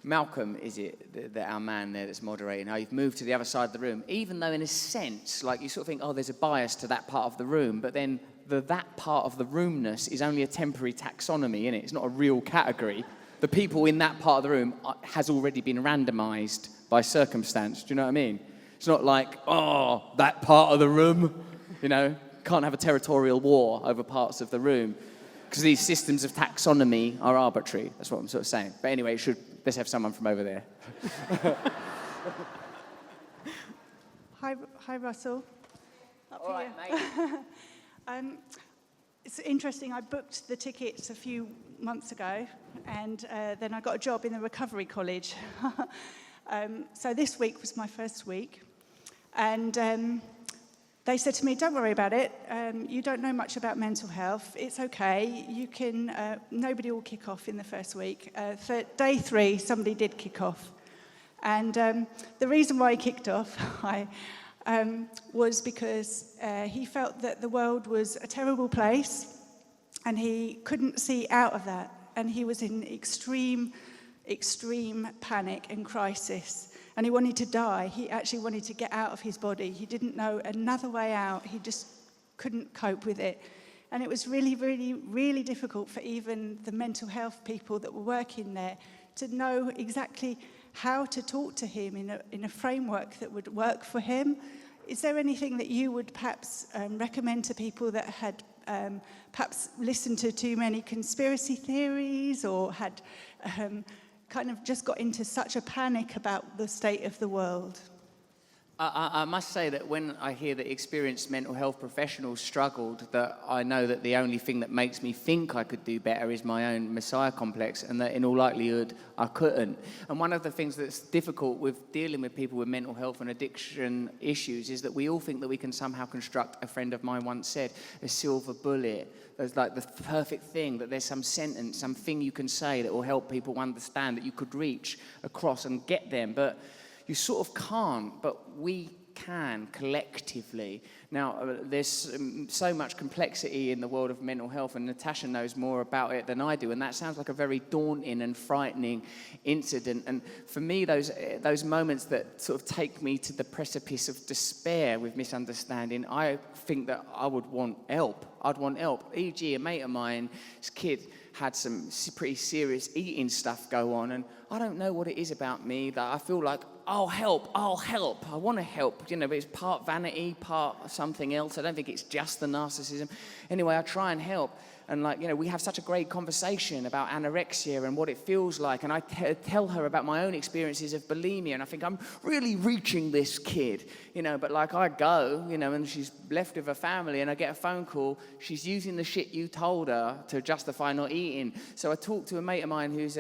Malcolm, is it, our man there that's moderating, how you've moved to the other side of the room, even though in a sense, like you sort of think, oh, there's a bias to that part of the room, but then that part of the roomness is only a temporary taxonomy, isn't it? It's not a real category. The people in that part of the room has already been randomised by circumstance. Do you know what I mean? It's not like, oh, that part of the room, you know, can't have a territorial war over parts of the room, because these systems of taxonomy are arbitrary. That's what I'm sort of saying. But anyway, let's have someone from over there. Hi, Russell. All right, mate. It's interesting. I booked the tickets a few months ago, and then I got a job in the recovery college. So this week was my first week, and they said to me, "Don't worry about it. You don't know much about mental health. It's okay. You can. Nobody will kick off in the first week. For day 3, somebody did kick off, and the reason why he kicked off, was because he felt that the world was a terrible place, and he couldn't see out of that, and he was in extreme panic and crisis. And he wanted to die. He actually wanted to get out of his body. He didn't know another way out. He just couldn't cope with it. And it was really, really, really difficult for even the mental health people that were working there to know exactly how to talk to him in a framework that would work for him. Is there anything that you would perhaps recommend to people that had perhaps listened to too many conspiracy theories, or had kind of just got into such a panic about the state of the world? I must say that when I hear that experienced mental health professionals struggled, that I know that the only thing that makes me think I could do better is my own messiah complex, and that in all likelihood I couldn't. And one of the things that's difficult with dealing with people with mental health and addiction issues is that we all think that we can somehow construct, a friend of mine once said, a silver bullet. There's like the perfect thing, that there's some sentence, something you can say that will help people understand, that you could reach across and get them. But you sort of can't, but we can collectively. Now, there's so much complexity in the world of mental health, and Natasha knows more about it than I do, and that sounds like a very daunting and frightening incident. And for me, those moments that sort of take me to the precipice of despair with misunderstanding, I think that I would want help. I'd want help. E.g., a mate of mine, his kid had some pretty serious eating stuff go on, and I don't know what it is about me that I feel like, I'll help, I want to help, but it's part vanity, part something else. I don't think it's just the narcissism. Anyway, I try and help, and we have such a great conversation about anorexia and what it feels like, and I tell her about my own experiences of bulimia, and I think I'm really reaching this kid, but I go, and she's left with her family, and I get a phone call, she's using the shit you told her to justify not eating. So I talked to a mate of mine who's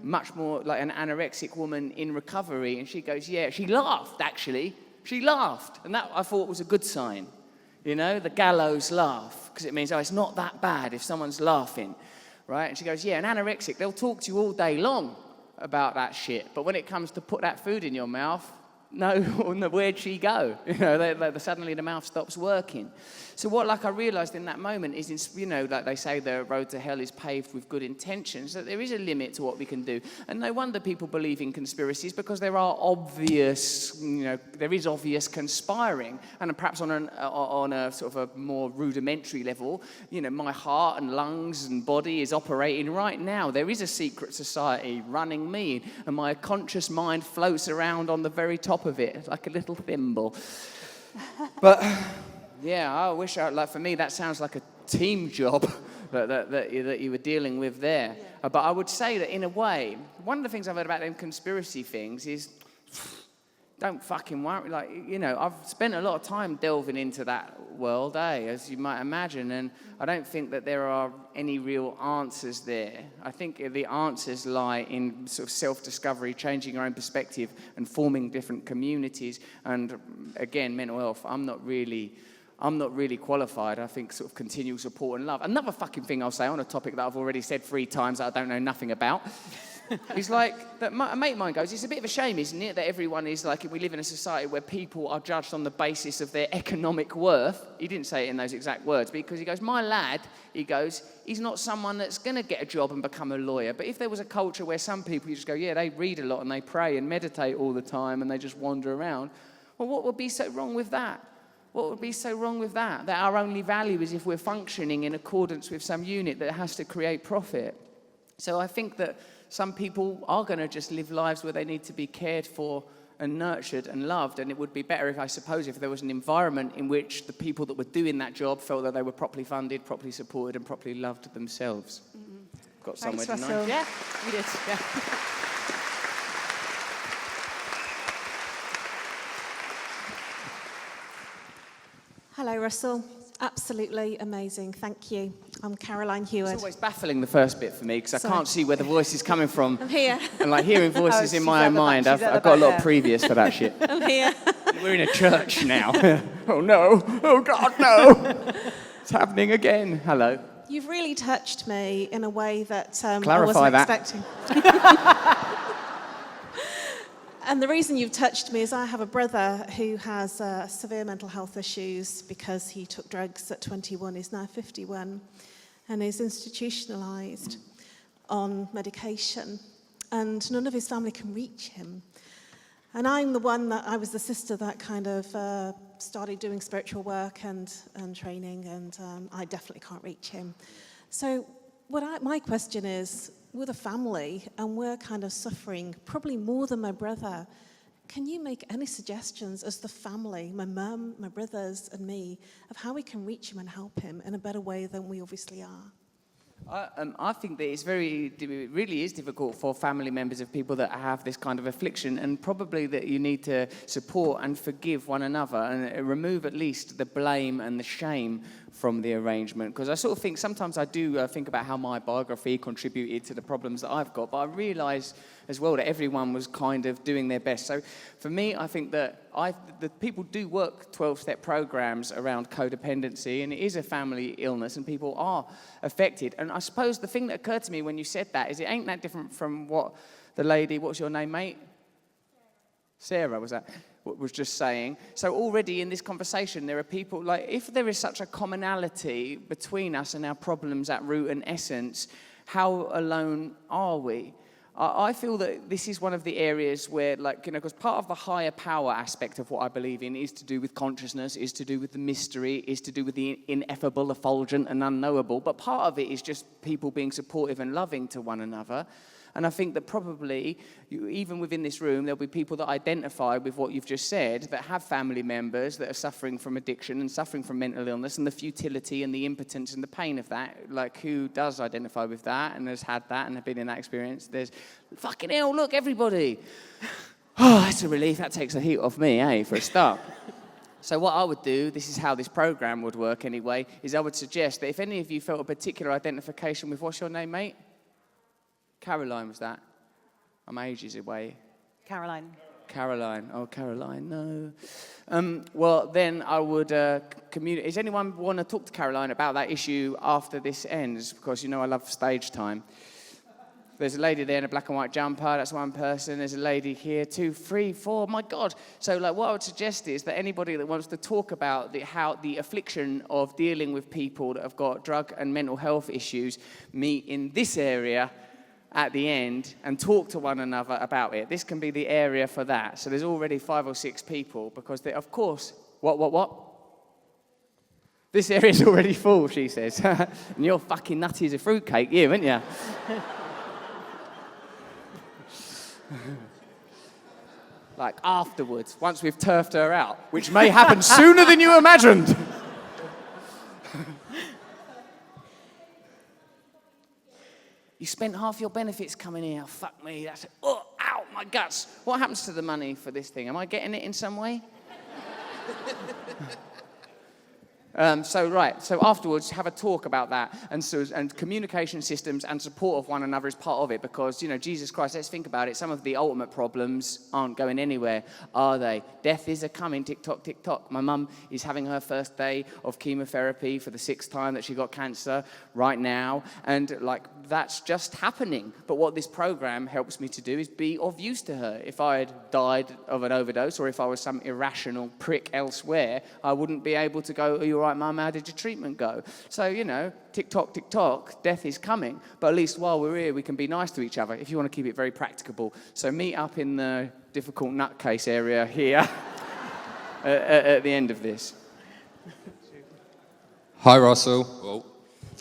much more like an anorexic woman in recovery, and she goes, yeah, she laughed, actually. She laughed, and that I thought was a good sign. The gallows laugh, because it means, it's not that bad if someone's laughing, right? And she goes, yeah, an anorexic, they'll talk to you all day long about that shit, but when it comes to put that food in your mouth, no, where'd she go? Suddenly the mouth stops working. So what I realised in that moment is, like they say, the road to hell is paved with good intentions, that there is a limit to what we can do. And no wonder people believe in conspiracies, because there is obvious conspiring. And perhaps on a sort of a more rudimentary level, my heart and lungs and body is operating right now. There is a secret society running me, and my conscious mind floats around on the very top of it like a little thimble. But yeah, I wish for me that sounds like a team job that you were dealing with there. Yeah. But I would say that in a way, one of the things I've heard about them conspiracy things is don't fucking worry. Like, you know, I've spent a lot of time delving into that world, as you might imagine, and I don't think that there are any real answers there. I think the answers lie in sort of self-discovery, changing your own perspective, and forming different communities. And again, mental health, I'm not really qualified. I think sort of continual support and love. Another fucking thing I'll say on a topic that I've already said 3 times that I don't know nothing about. It's like, that a mate of mine goes, it's a bit of a shame, isn't it, that everyone is like, we live in a society where people are judged on the basis of their economic worth. He didn't say it in those exact words, because he goes, my lad, he goes, he's not someone that's going to get a job and become a lawyer. But if there was a culture where some people, you just go, yeah, they read a lot and they pray and meditate all the time and they just wander around, well, what would be so wrong with that? What would be so wrong with that? That our only value is if we're functioning in accordance with some unit that has to create profit. So I think that some people are going to just live lives where they need to be cared for and nurtured and loved, and it would be better if, I suppose, if there was an environment in which the people that were doing that job felt that they were properly funded, properly supported, and properly loved themselves. Got somewhere Thanks, tonight. Russell. Yeah, we did. Yeah. Hello, Russell. Absolutely amazing. Thank you. I'm Caroline It's Heward. always baffling, the first bit for me, because I Sorry. can't see where the voice is coming from. I'm here. And like hearing voices in she's my at own the back, mind, she's I've at the got a lot back of there. previous for that shit. I'm here. We're in a church now. Oh no, oh God, no. It's happening again. Hello. You've really touched me in a way that I Clarify wasn't that. expecting. And the reason you've touched me is I have a brother who has severe mental health issues because he took drugs at 21. He's now 51 and is institutionalised on medication, and none of his family can reach him. And I was the sister that kind of started doing spiritual work and training, and I definitely can't reach him. So my question is, we're the family and we're kind of suffering probably more than my brother. Can you make any suggestions as the family, my mum, my brothers and me, of how we can reach him and help him in a better way than we obviously are? I think that it really is difficult for family members of people that have this kind of affliction, and probably that you need to support and forgive one another and remove at least the blame and the shame from the arrangement. Because I sort of think, sometimes I do think about how my biography contributed to the problems that I've got, but I realise as well that everyone was kind of doing their best. So for me, I think that the people do work 12-step programs around codependency, and it is a family illness, and people are affected. And I suppose the thing that occurred to me when you said that is it ain't that different from what the lady, what's your name, mate? Sarah, was that? Was just saying. So already in this conversation, there are people, like, if there is such a commonality between us and our problems at root and essence, how alone are we? I feel that this is one of the areas where, like, you know, because part of the higher power aspect of what I believe in is to do with consciousness, is to do with the mystery, is to do with the ineffable, effulgent, and unknowable. But part of it is just people being supportive and loving to one another. And I think that probably, even within this room, there'll be people that identify with what you've just said, that have family members that are suffering from addiction and suffering from mental illness and the futility and the impotence and the pain of that. Like, who does identify with that and has had that and have been in that experience? There's, fucking hell, look, everybody. Oh, that's a relief. That takes the heat off me, for a start. So what I would do, this is how this program would work anyway, is I would suggest that if any of you felt a particular identification with, what's your name, mate? Caroline, was that? I'm ages away. Caroline. Caroline. Oh, Caroline, no. Well, then I would communicate. Does anyone want to talk to Caroline about that issue after this ends? Because, you know, I love stage time. There's a lady there in a black and white jumper. That's one person. There's a lady here, 2, 3, 4. My God. So, like, what I would suggest is that anybody that wants to talk about how the affliction of dealing with people that have got drug and mental health issues meet in this area at the end and talk to one another about it. This can be the area for that. So there's already 5 or 6 people because, of course, what? This area's already full, she says. And you're fucking nutty as a fruitcake, you, aren't you? Like afterwards, once we've turfed her out, which may happen sooner than you imagined. You spent half your benefits coming here. Fuck me. That's it. Oh, ow, my guts. What happens to the money for this thing? Am I getting it in some way? So afterwards, have a talk about that, and communication systems and support of one another is part of it, because, Jesus Christ, let's think about it, some of the ultimate problems aren't going anywhere, are they? Death is a-coming, tick-tock, tick-tock. My mum is having her first day of chemotherapy for the 6th time that she got cancer right now, and, that's just happening. But what this program helps me to do is be of use to her. If I had died of an overdose, or if I was some irrational prick elsewhere, I wouldn't be able to go, "Are you all right, Mum? How did your treatment go?" So, tick-tock, tick-tock, death is coming. But at least while we're here, we can be nice to each other, if you want to keep it very practicable. So meet up in the difficult nutcase area here at the end of this. Hi, Russell. Oh.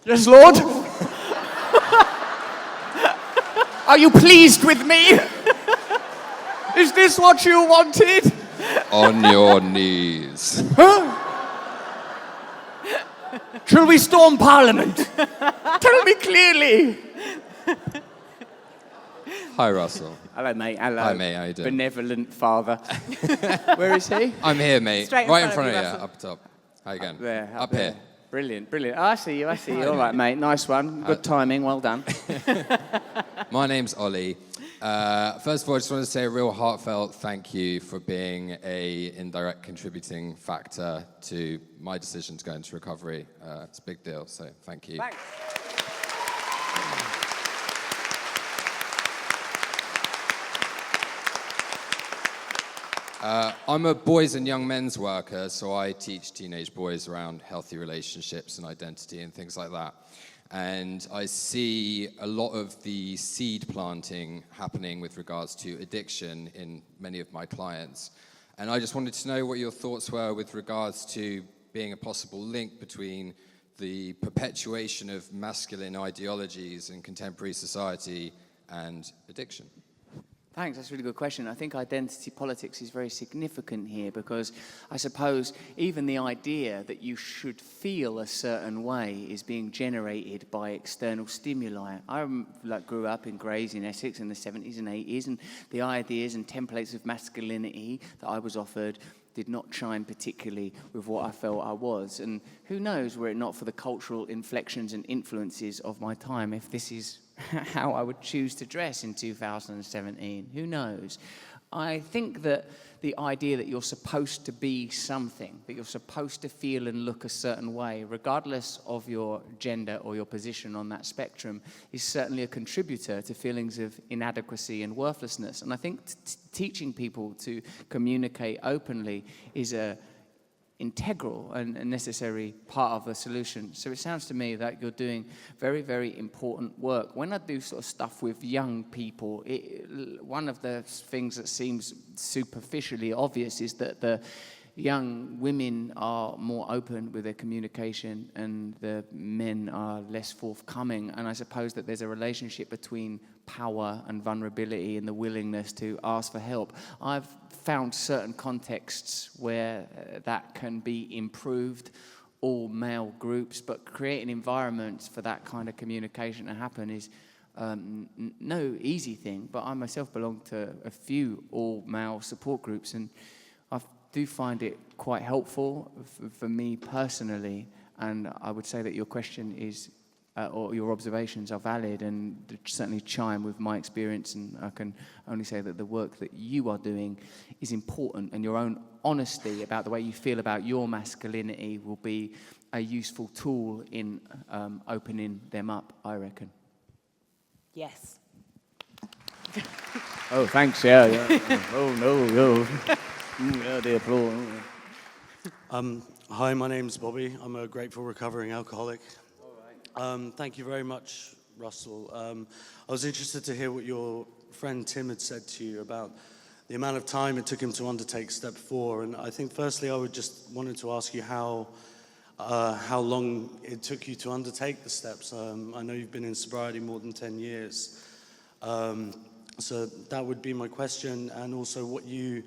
Yes, Lord? Are you pleased with me? Is this what you wanted? On your knees. Huh? Shall we storm Parliament? Tell me clearly. Hi, Russell. Hello, mate. Hello. Hi, mate. How you doing? Benevolent father. Where is he? I'm here, mate. Straight in right in front front of of you, you, Russell. up top. How you going? There, Up there. here. Brilliant, brilliant. Oh, I see you. All right, mate. Nice one. Good timing. Well done. My name's Ollie. First of all, I just want to say a real heartfelt thank you for being a indirect contributing factor to my decision to go into recovery. It's a big deal, so thank you. Thanks. I'm a boys and young men's worker, so I teach teenage boys around healthy relationships and identity and things like that. And I see a lot of the seed planting happening with regards to addiction in many of my clients. And I just wanted to know what your thoughts were with regards to being a possible link between the perpetuation of masculine ideologies in contemporary society and addiction. Thanks, that's a really good question. I think identity politics is very significant here, because I suppose even the idea that you should feel a certain way is being generated by external stimuli. I grew up in Grays in Essex in the 70s and 80s, and the ideas and templates of masculinity that I was offered did not chime particularly with what I felt I was. And who knows, were it not for the cultural inflections and influences of my time, if this is how I would choose to dress in 2017. Who knows? I think that the idea that you're supposed to be something, that you're supposed to feel and look a certain way, regardless of your gender or your position on that spectrum, is certainly a contributor to feelings of inadequacy and worthlessness. And I think teaching people to communicate openly is a integral and necessary part of the solution. So it sounds to me that you're doing very, very important work. When I do sort of stuff with young people, one of the things that seems superficially obvious is that the young women are more open with their communication and the men are less forthcoming. And I suppose that there's a relationship between power and vulnerability and the willingness to ask for help. I've found certain contexts where that can be improved, all male groups, but creating environments for that kind of communication to happen is no easy thing. But I myself belong to a few all-male support groups, and I do find it quite helpful for me personally. And I would say that your question is or your observations are valid and certainly chime with my experience, and I can only say that the work that you are doing is important, and your own honesty about the way you feel about your masculinity will be a useful tool in opening them up, I reckon. Yes. Oh, thanks, yeah. Oh, no. Yeah, the applause. Hi, my name's Bobby. I'm a grateful recovering alcoholic. Thank you very much, Russell. I was interested to hear what your friend Tim had said to you about the amount of time it took him to undertake step 4. And I think firstly I would just wanted to ask you how long it took you to undertake the steps. I know you've been in sobriety more than 10 years. So that would be my question, and also what you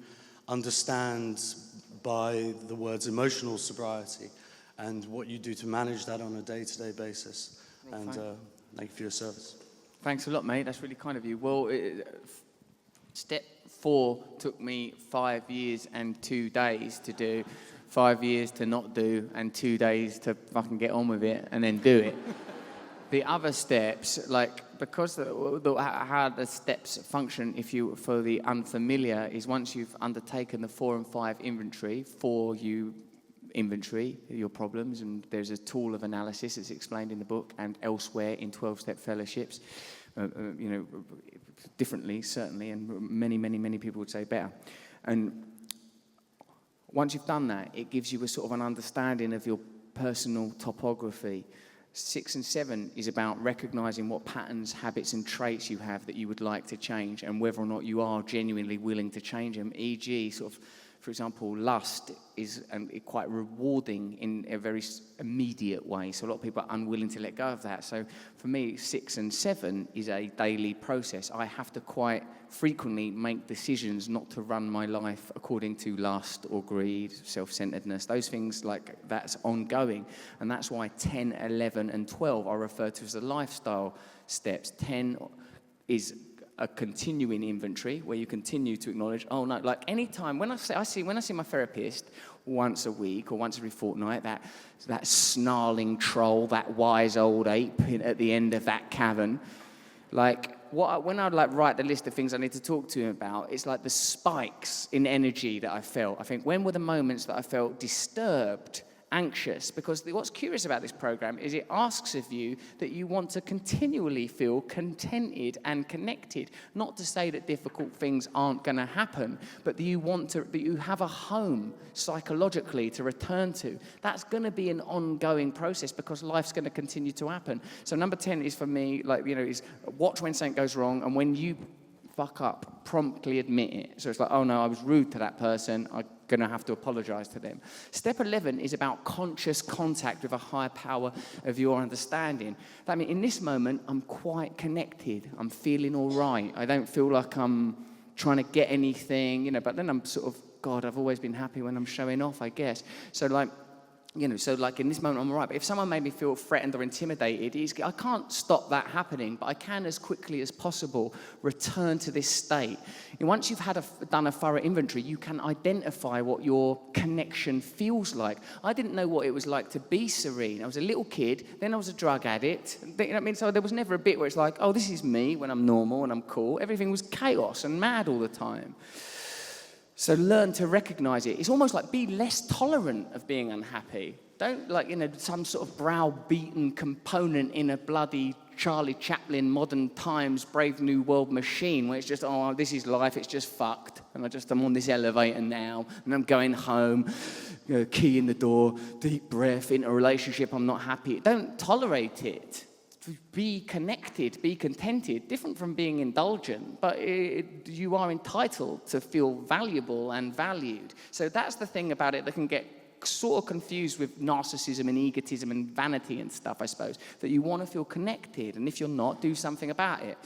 understand by the words emotional sobriety, and what you do to manage that on a day-to-day basis. And thank you for your service. Thanks a lot, mate. That's really kind of you. Well, Step 4 took me 5 years and 2 days to do, 5 years to not do, and 2 days to fucking get on with it and then do it. The other steps, like, because how the steps function, for the unfamiliar, is once you've undertaken the 4 and 5 inventory, you inventory your problems, and there's a tool of analysis that's explained in the book and elsewhere in 12-step fellowships, differently, certainly, and many people would say better. And once you've done that, it gives you a sort of an understanding of your personal topography. 6 and 7 is about recognizing what patterns, habits, and traits you have that you would like to change, and whether or not you are genuinely willing to change them. E.g., sort of, for example, lust is quite rewarding in a very immediate way. So a lot of people are unwilling to let go of that. So for me, 6 and 7 is a daily process. I have to quite frequently make decisions not to run my life according to lust or greed, self-centeredness. Those things, like, that's ongoing. And that's why 10, 11, and 12 are referred to as the lifestyle steps. 10 is a continuing inventory where you continue to acknowledge, oh no, like any time when I see my therapist once a week or once every fortnight, that snarling troll, that wise old ape at the end of that cavern, like when I write the list of things I need to talk to him about, it's like the spikes in energy that I felt. I think, when were the moments that I felt disturbed, anxious? Because what's curious about this program is it asks of you that you want to continually feel contented and connected. Not to say that difficult things aren't going to happen, but that you have a home psychologically to return to. That's going to be an ongoing process because life's going to continue to happen. So number 10 is for me, is watch when something goes wrong, and when you fuck up, promptly admit it. So it's like, oh no, I was rude to that person, I'm going to have to apologize to them. Step 11 is about conscious contact with a higher power of your understanding. I mean, in this moment, I'm quite connected. I'm feeling all right. I don't feel like I'm trying to get anything, but then I'm sort of, God, I've always been happy when I'm showing off, I guess. So in this moment, I'm all right. But if someone made me feel threatened or intimidated, I can't stop that happening, but I can, as quickly as possible, return to this state. And once you've done a thorough inventory, you can identify what your connection feels like. I didn't know what it was like to be serene. I was a little kid, then I was a drug addict. You know what I mean? So there was never a bit where it's like, oh, this is me when I'm normal and I'm cool. Everything was chaos and mad all the time. So learn to recognize it. It's almost like be less tolerant of being unhappy. Don't some sort of browbeaten component in a bloody Charlie Chaplin modern times Brave New World machine where it's just, oh, this is life, it's just fucked. And I'm on this elevator now and I'm going home, key in the door, deep breath, into a relationship, I'm not happy. Don't tolerate it. Be connected, be contented, different from being indulgent, but you are entitled to feel valuable and valued. So that's the thing about it that can get sort of confused with narcissism and egotism and vanity and stuff, I suppose, that you want to feel connected, and if you're not, do something about it.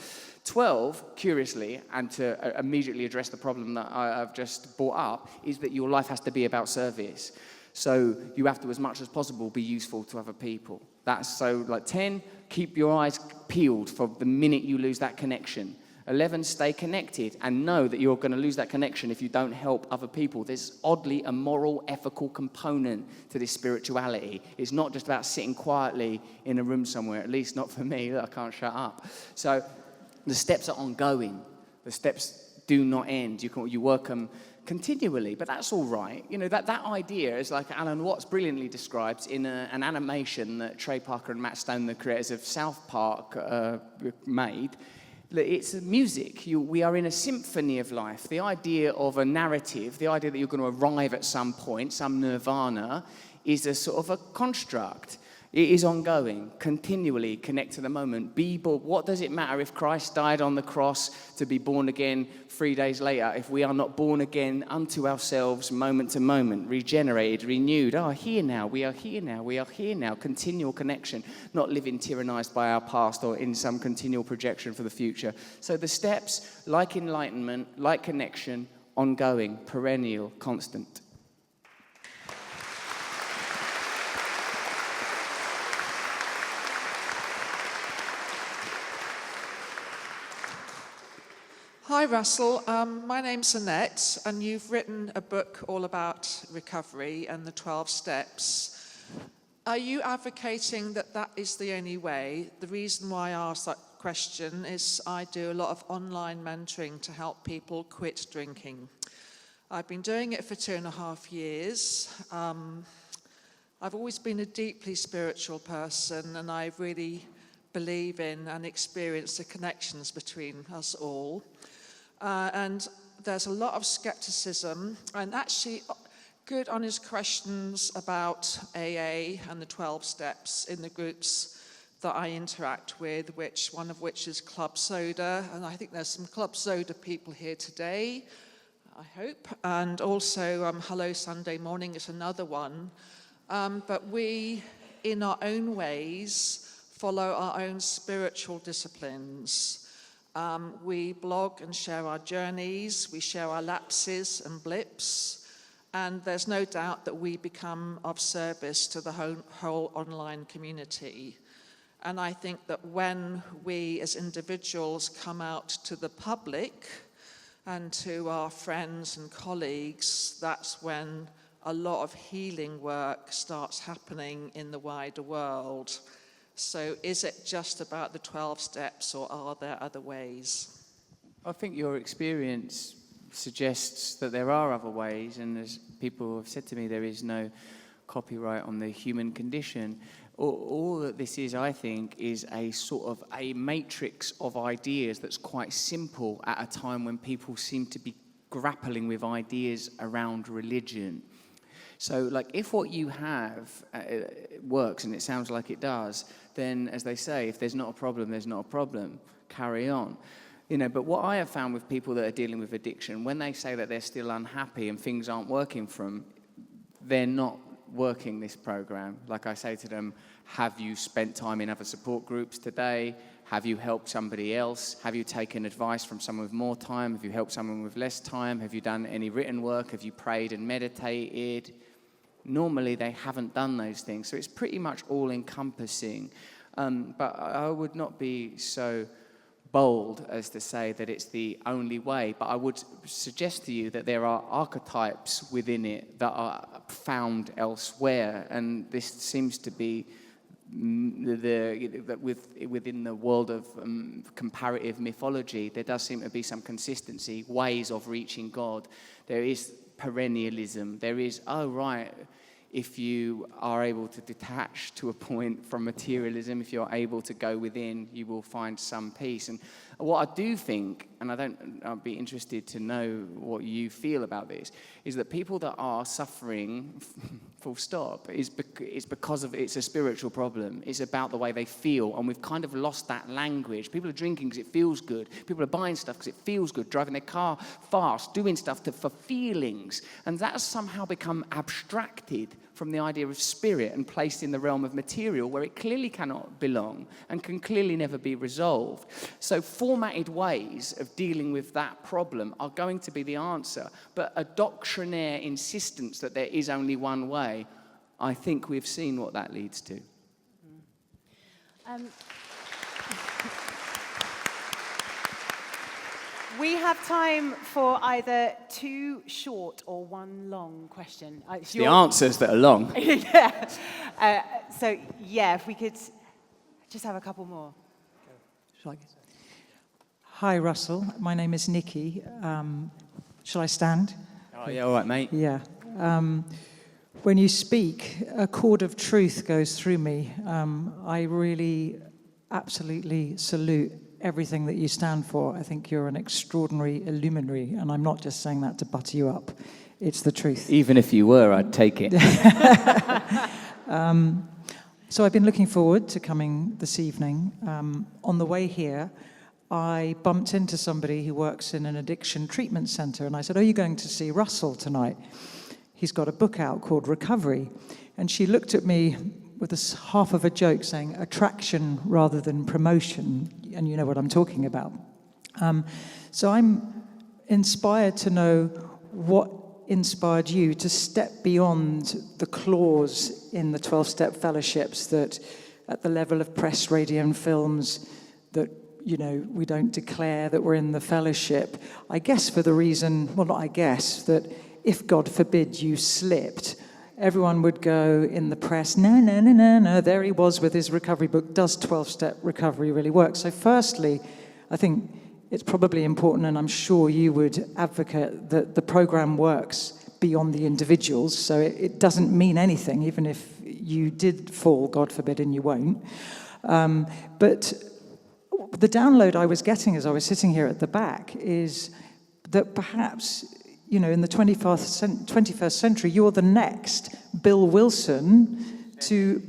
12, curiously, and to immediately address the problem that I've just brought up, is that your life has to be about service. So you have to, as much as possible, be useful to other people. That's so, 10, keep your eyes peeled for the minute you lose that connection. 11, stay connected and know that you're going to lose that connection if you don't help other people. There's oddly a moral, ethical component to this spirituality. It's not just about sitting quietly in a room somewhere, at least not for me, I can't shut up. So the steps are ongoing. The steps do not end. You work them continually, but that's all right. That idea is like Alan Watts brilliantly describes in an animation that Trey Parker and Matt Stone, the creators of South Park, made. It's music. We are in a symphony of life. The idea of a narrative, the idea that you're going to arrive at some point, some nirvana, is a sort of a construct. It is ongoing, continually connect to the moment. Be born. What does it matter if Christ died on the cross to be born again 3 days later if we are not born again unto ourselves moment to moment, regenerated, renewed? Here now, we are here now, we are here now. Continual connection, not living tyrannized by our past or in some continual projection for the future. So the steps, like enlightenment, like connection, ongoing, perennial, constant. Hi, Russell. My name's Annette, and you've written a book all about recovery and the 12 steps. Are you advocating that that is the only way? The reason why I ask that question is I do a lot of online mentoring to help people quit drinking. I've been doing it for 2.5 years. I've always been a deeply spiritual person, and I really believe in and experience the connections between us all. And there's a lot of skepticism and actually good, honest questions about AA and the 12 steps in the groups that I interact with, one of which is Club Soda, and I think there's some Club Soda people here today, I hope, and also Hello Sunday Morning is another one. But we, in our own ways, follow our own spiritual disciplines. We blog and share our journeys, we share our lapses and blips, and there's no doubt that we become of service to the whole online community. And I think that when we as individuals come out to the public and to our friends and colleagues, that's when a lot of healing work starts happening in the wider world. So is it just about the 12 steps, or are there other ways? I think your experience suggests that there are other ways, and as people have said to me, there is no copyright on the human condition. All that this is, I think, is a sort of a matrix of ideas that's quite simple at a time when people seem to be grappling with ideas around religion. So, like, if what you have works, and it sounds like it does, then, as they say, if there's not a problem, there's not a problem. Carry on. You know, but what I have found with people that are dealing with addiction, when they say that they're still unhappy and things aren't working for them, they're not working this program. Like I say to them, have you spent time in other support groups today? Have you helped somebody else? Have you taken advice from someone with more time? Have you helped someone with less time? Have you done any written work? Have you prayed and meditated? Normally, they haven't done those things, so it's pretty much all-encompassing. But I would not be so bold as to say that it's the only way, but I would suggest to you that there are archetypes within it that are found elsewhere, and this seems to be within the world of comparative mythology, there does seem to be some consistency, ways of reaching God. There is perennialism. There is, if you are able to detach to a point from materialism, if you're able to go within, you will find some peace. And what I do think, and I'd be interested to know what you feel about this, is that people that are suffering, full stop, is because of it's a spiritual problem. It's about the way they feel, and we've kind of lost that language. People are drinking because it feels good. People are buying stuff because it feels good, driving their car fast, doing stuff for feelings, and that has somehow become abstracted from the idea of spirit and placed in the realm of material, where it clearly cannot belong and can clearly never be resolved. So formatted ways of dealing with that problem are going to be the answer, but a doctrinaire insistence that there is only one way, I think we've seen what that leads to. We have time for either 2 short or 1 long question. The answers that are long. Yeah. So, if we could just have a couple more. Shall I get... Hi, Russell. My name is Nikki. Shall I stand? Oh, yeah, all right, mate. Yeah. When you speak, a chord of truth goes through me. I really absolutely salute everything that you stand for. I think you're an extraordinary illuminary, and I'm not just saying that to butter you up. It's the truth. Even if you were, I'd take it. So I've been looking forward to coming this evening. On the way here, I bumped into somebody who works in an addiction treatment center, and I said, "Are you going to see Russell tonight? He's got a book out called Recovery." And she looked at me with a half of a joke saying, "Attraction rather than promotion," and you know what I'm talking about. So I'm inspired to know what inspired you to step beyond the clause in the 12-step fellowships that at the level of press, radio and films, that we don't declare that we're in the fellowship. I guess for the reason, well, not I guess, that if, God forbid, you slipped, everyone would go in the press, no, there he was with his recovery book. Does 12-step recovery really work? So firstly, I think it's probably important, and I'm sure you would advocate that the program works beyond the individuals, so it doesn't mean anything, even if you did fall, God forbid, and you won't. But the download I was getting as I was sitting here at the back is that perhaps, in the 21st century, you're the next Bill Wilson to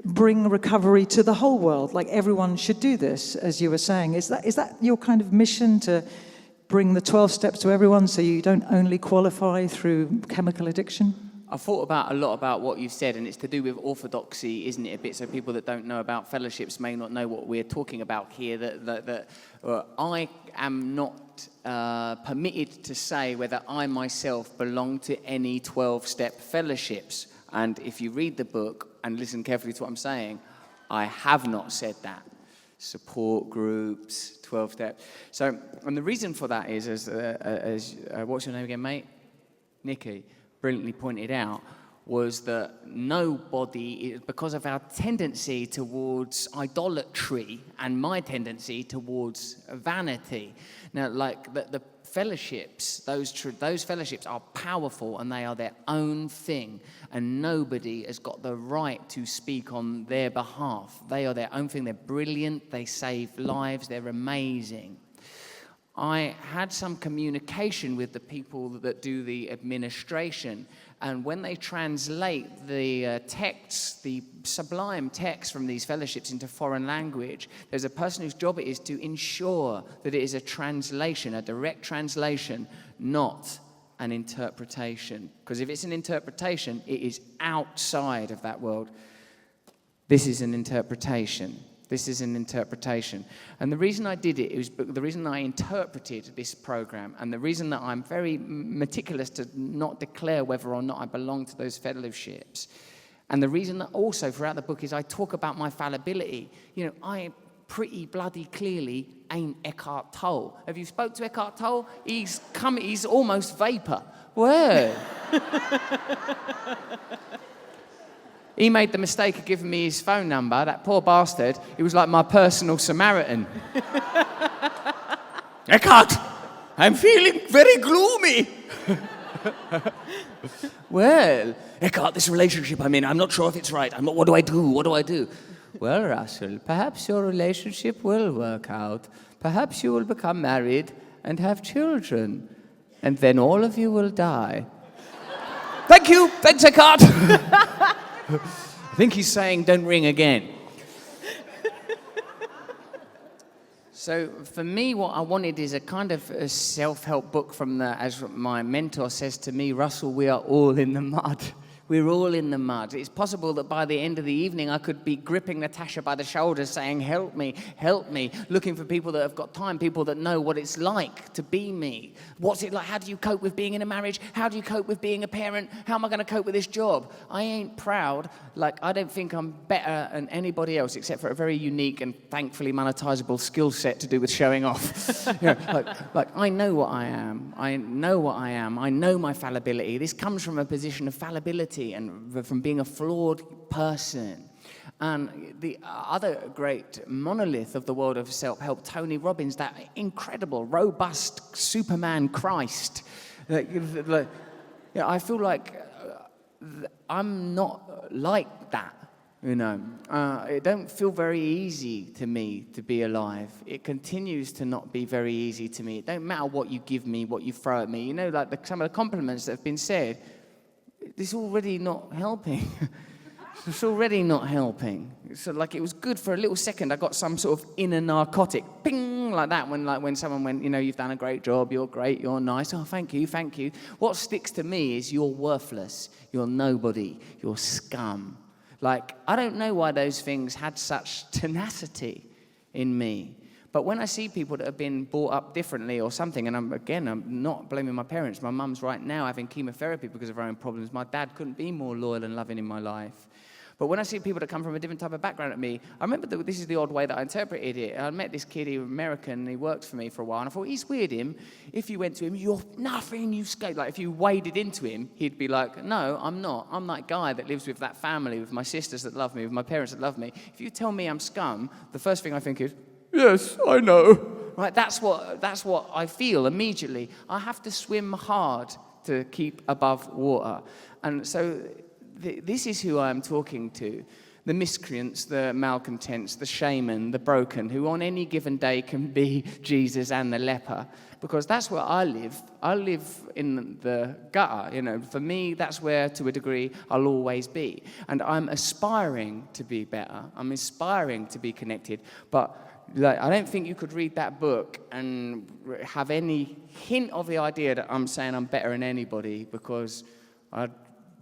bring recovery to the whole world. Like, everyone should do this, as you were saying. Is that your kind of mission, to bring the 12 steps to everyone so you don't only qualify through chemical addiction? I thought a lot about what you've said, and it's to do with orthodoxy, isn't it, a bit? So people that don't know about fellowships may not know what we're talking about here. That I am not permitted to say whether I myself belong to any 12-step fellowships. And if you read the book and listen carefully to what I'm saying, I have not said that. Support groups, 12-step. So, and the reason for that is, as what's your name again, mate? Nikki brilliantly pointed out, was that nobody, because of our tendency towards idolatry and my tendency towards vanity. Now, like the fellowships, those fellowships are powerful and they are their own thing, and nobody has got the right to speak on their behalf. They are their own thing. They're brilliant. They save lives. They're amazing. I had some communication with the people that do the administration, and when they translate the texts, the sublime text from these fellowships into foreign language, there's a person whose job it is to ensure that it is a translation, a direct translation, not an interpretation. Because if it's an interpretation, it is outside of that world. This is an interpretation. This is an interpretation. And the reason I did it was the reason I interpreted this program, and the reason that I'm very meticulous to not declare whether or not I belong to those fellowships. And the reason that also throughout the book is I talk about my fallibility. I pretty bloody clearly ain't Eckhart Tolle. Have you spoke to Eckhart Tolle? He's almost vapor. Where? He made the mistake of giving me his phone number, that poor bastard. He was like my personal Samaritan. Eckhart, I'm feeling very gloomy. Well, Eckhart, this relationship I'm in, I'm not sure if it's right. What do I do? Well, Russell, perhaps your relationship will work out. Perhaps you will become married and have children. And then all of you will die. Thank you. Thanks, Eckhart. I think he's saying, don't ring again. So for me, what I wanted is a kind of a self-help book as my mentor says to me, Russell, we are all in the mud. We're all in the mud. It's possible that by the end of the evening, I could be gripping Natasha by the shoulders saying, help me, looking for people that have got time, people that know what it's like to be me. What's it like? How do you cope with being in a marriage? How do you cope with being a parent? How am I going to cope with this job? I ain't proud. I don't think I'm better than anybody else except for a very unique and thankfully monetizable skill set to do with showing off. I know what I am. I know my fallibility. This comes from a position of fallibility and from being a flawed person. And the other great monolith of the world of self-help, Tony Robbins, that incredible, robust Superman Christ. I feel like I'm not like that, It don't feel very easy to me to be alive. It continues to not be very easy to me. It don't matter what you give me, what you throw at me. Some of the compliments that have been said, it's already not helping. It's already not helping. So it was good for a little second. I got some sort of inner narcotic, ping, like that, when someone went, you've done a great job, you're great, you're nice. Oh, thank you. What sticks to me is you're worthless, you're nobody, you're scum. I don't know why those things had such tenacity in me. But when I see people that have been brought up differently or something, and I'm not blaming my parents. My mum's right now having chemotherapy because of her own problems. My dad couldn't be more loyal and loving in my life. But when I see people that come from a different type of background at me, I remember that this is the odd way that I interpreted it. I met this kid, he was American, and he worked for me for a while, and I thought, he's weird, him. If you went to him, you're nothing, you skate. Like, if you waded into him, he'd be like, no, I'm not. I'm that guy that lives with that family, with my sisters that love me, with my parents that love me. If you tell me I'm scum, the first thing I think is, yes, I know. Right? That's what I feel immediately. I have to swim hard to keep above water. And so this is who I am talking to. The miscreants, the malcontents, the shaman, the broken, who on any given day can be Jesus and the leper. Because that's where I live. I live in the gutter. You know, for me, that's where, to a degree, I'll always be. And I'm aspiring to be better. I'm aspiring to be connected. But I don't think you could read that book and have any hint of the idea that I'm saying I'm better than anybody, because I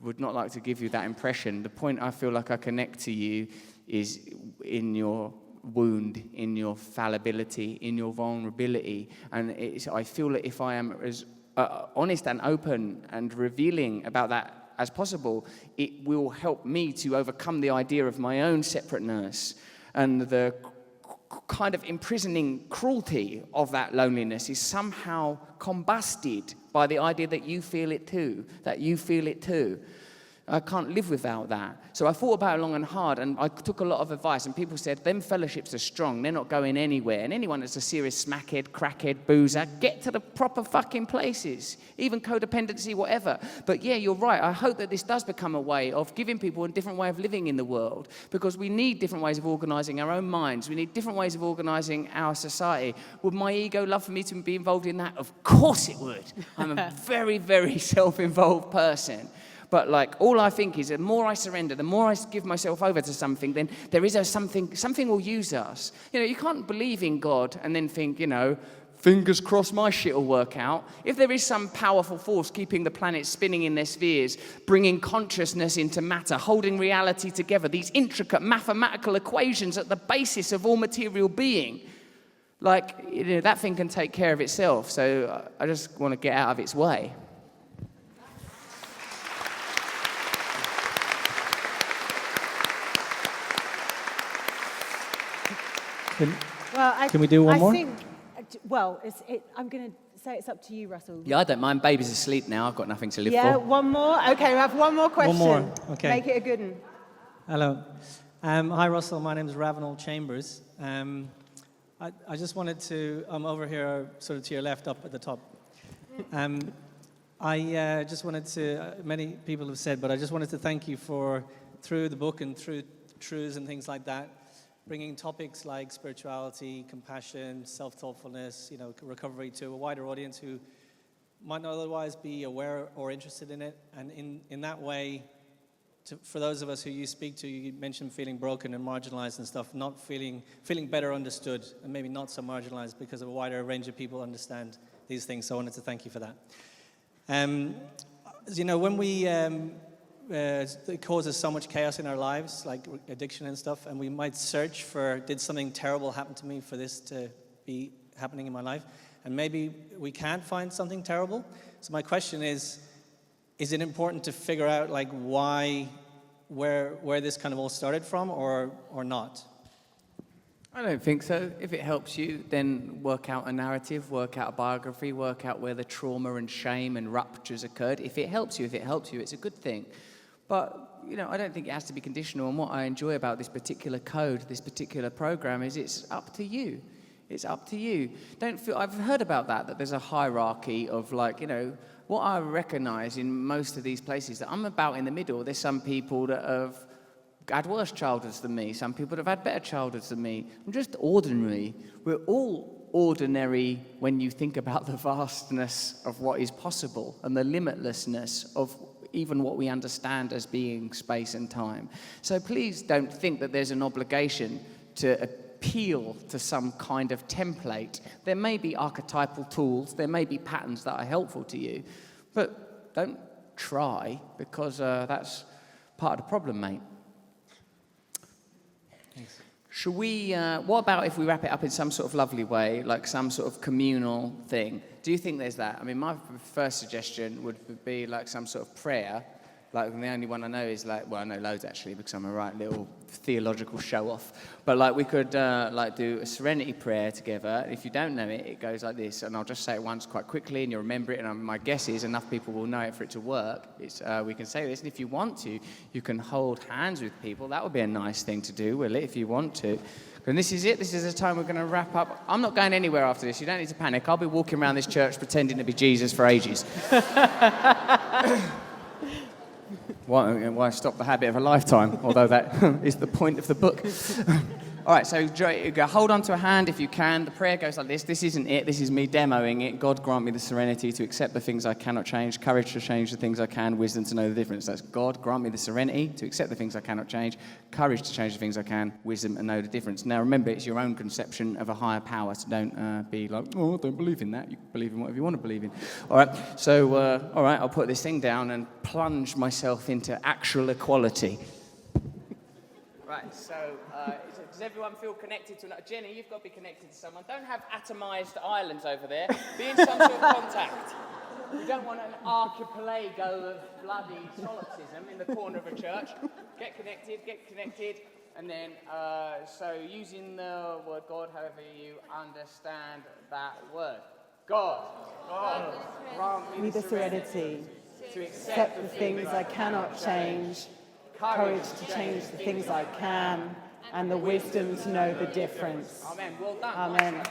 would not like to give you that impression. The point I feel like I connect to you is in your wound, in your fallibility, in your vulnerability. And I feel that if I am as honest and open and revealing about that as possible, it will help me to overcome the idea of my own separateness and the kind of imprisoning cruelty of that loneliness is somehow combusted by the idea that you feel it too, I can't live without that. So I thought about it long and hard, and I took a lot of advice, and people said, them fellowships are strong, they're not going anywhere. And anyone that's a serious smackhead, crackhead, boozer, get to the proper fucking places, even codependency, whatever. But yeah, you're right. I hope that this does become a way of giving people a different way of living in the world, because we need different ways of organizing our own minds. We need different ways of organizing our society. Would my ego love for me to be involved in that? Of course it would. I'm a very, very self-involved person. But like, all I think is the more I surrender, the more I give myself over to something, then there is something will use us. You know, you can't believe in God and then think, you know, fingers crossed my shit will work out. If there is some powerful force keeping the planets spinning in their spheres, bringing consciousness into matter, holding reality together, these intricate mathematical equations at the basis of all material being, like, you know, that thing can take care of itself. So I just want to get out of its way. Can we do one more? I'm going to say it's up to you, Russell. Yeah, I don't mind. Baby's asleep now. I've got nothing to live for. Yeah, one more. Okay, we have one more question. One more, okay. Make it a good one. Hello. Hi, Russell. My name is Ravenel Chambers. I just wanted to, I'm over here, sort of to your left, up at the top. I just wanted to, many people have said, but I just wanted to thank you for, through the book and through Trews and things like that, bringing topics like spirituality, compassion, self-thoughtfulness, you know, recovery to a wider audience who might not otherwise be aware or interested in it. And in that way, for those of us who you speak to, you mentioned feeling broken and marginalized and stuff, not feeling better understood and maybe not so marginalized because a wider range of people understand these things. So I wanted to thank you for that. You know, when we... it causes so much chaos in our lives, like addiction and stuff, and we might search for, did something terrible happen to me for this to be happening in my life? And maybe we can't find something terrible. So my question is it important to figure out like why, where this kind of all started from, or not? I don't think so. If it helps you, then work out a narrative, work out a biography, work out where the trauma and shame and ruptures occurred. If it helps you, it's a good thing. But, you know, I don't think it has to be conditional. And what I enjoy about this particular code, this particular program, is it's up to you. It's up to you. Don't feel, I've heard about that there's a hierarchy of, like, you know, what I recognize in most of these places, that I'm about in the middle. There's some people that have had worse childhoods than me. Some people that have had better childhoods than me. I'm just ordinary. We're all ordinary when you think about the vastness of what is possible and the limitlessness of even what we understand as being space and time. So please don't think that there's an obligation to appeal to some kind of template. There may be archetypal tools, there may be patterns that are helpful to you, but don't try, because that's part of the problem, mate. Thanks. Should we, what about if we wrap it up in some sort of lovely way, like some sort of communal thing? Do you think there's that? I mean, my first suggestion would be like some sort of prayer Like, the only one I know is like, well, I know loads actually because I'm a right little theological show-off. But like, we could like do a serenity prayer together. If you don't know it, it goes like this, and I'll just say it once quite quickly, and you'll remember it. And my guess is enough people will know it for it to work. It's we can say this, and if you want to, you can hold hands with people. That would be a nice thing to do, will it? If you want to. And this is it. This is the time we're going to wrap up. I'm not going anywhere after this. You don't need to panic. I'll be walking around this church pretending to be Jesus for ages. Why stop the habit of a lifetime? Although that is the point of the book. All right, so hold on to a hand if you can. The prayer goes like this. This isn't it. This is me demoing it. God grant me the serenity to accept the things I cannot change, courage to change the things I can, wisdom to know the difference. That's God grant me the serenity to accept the things I cannot change, courage to change the things I can, wisdom and know the difference. Now remember, it's your own conception of a higher power, so don't be like, oh, I don't believe in that. You can believe in whatever you want to believe in. All right, so all right, I'll put this thing down and plunge myself into actual equality. Right, so does everyone feel connected to another? Jenny, you've got to be connected to someone. Don't have atomised islands over there. Be in some sort of contact. We don't want an archipelago of bloody solipsism in the corner of a church. Get connected, and then, so using the word God, however you understand that word. God, grant me the serenity to accept the things I cannot change, courage to change the things I can, and the wisdom to know the difference. Amen. Well done. Amen.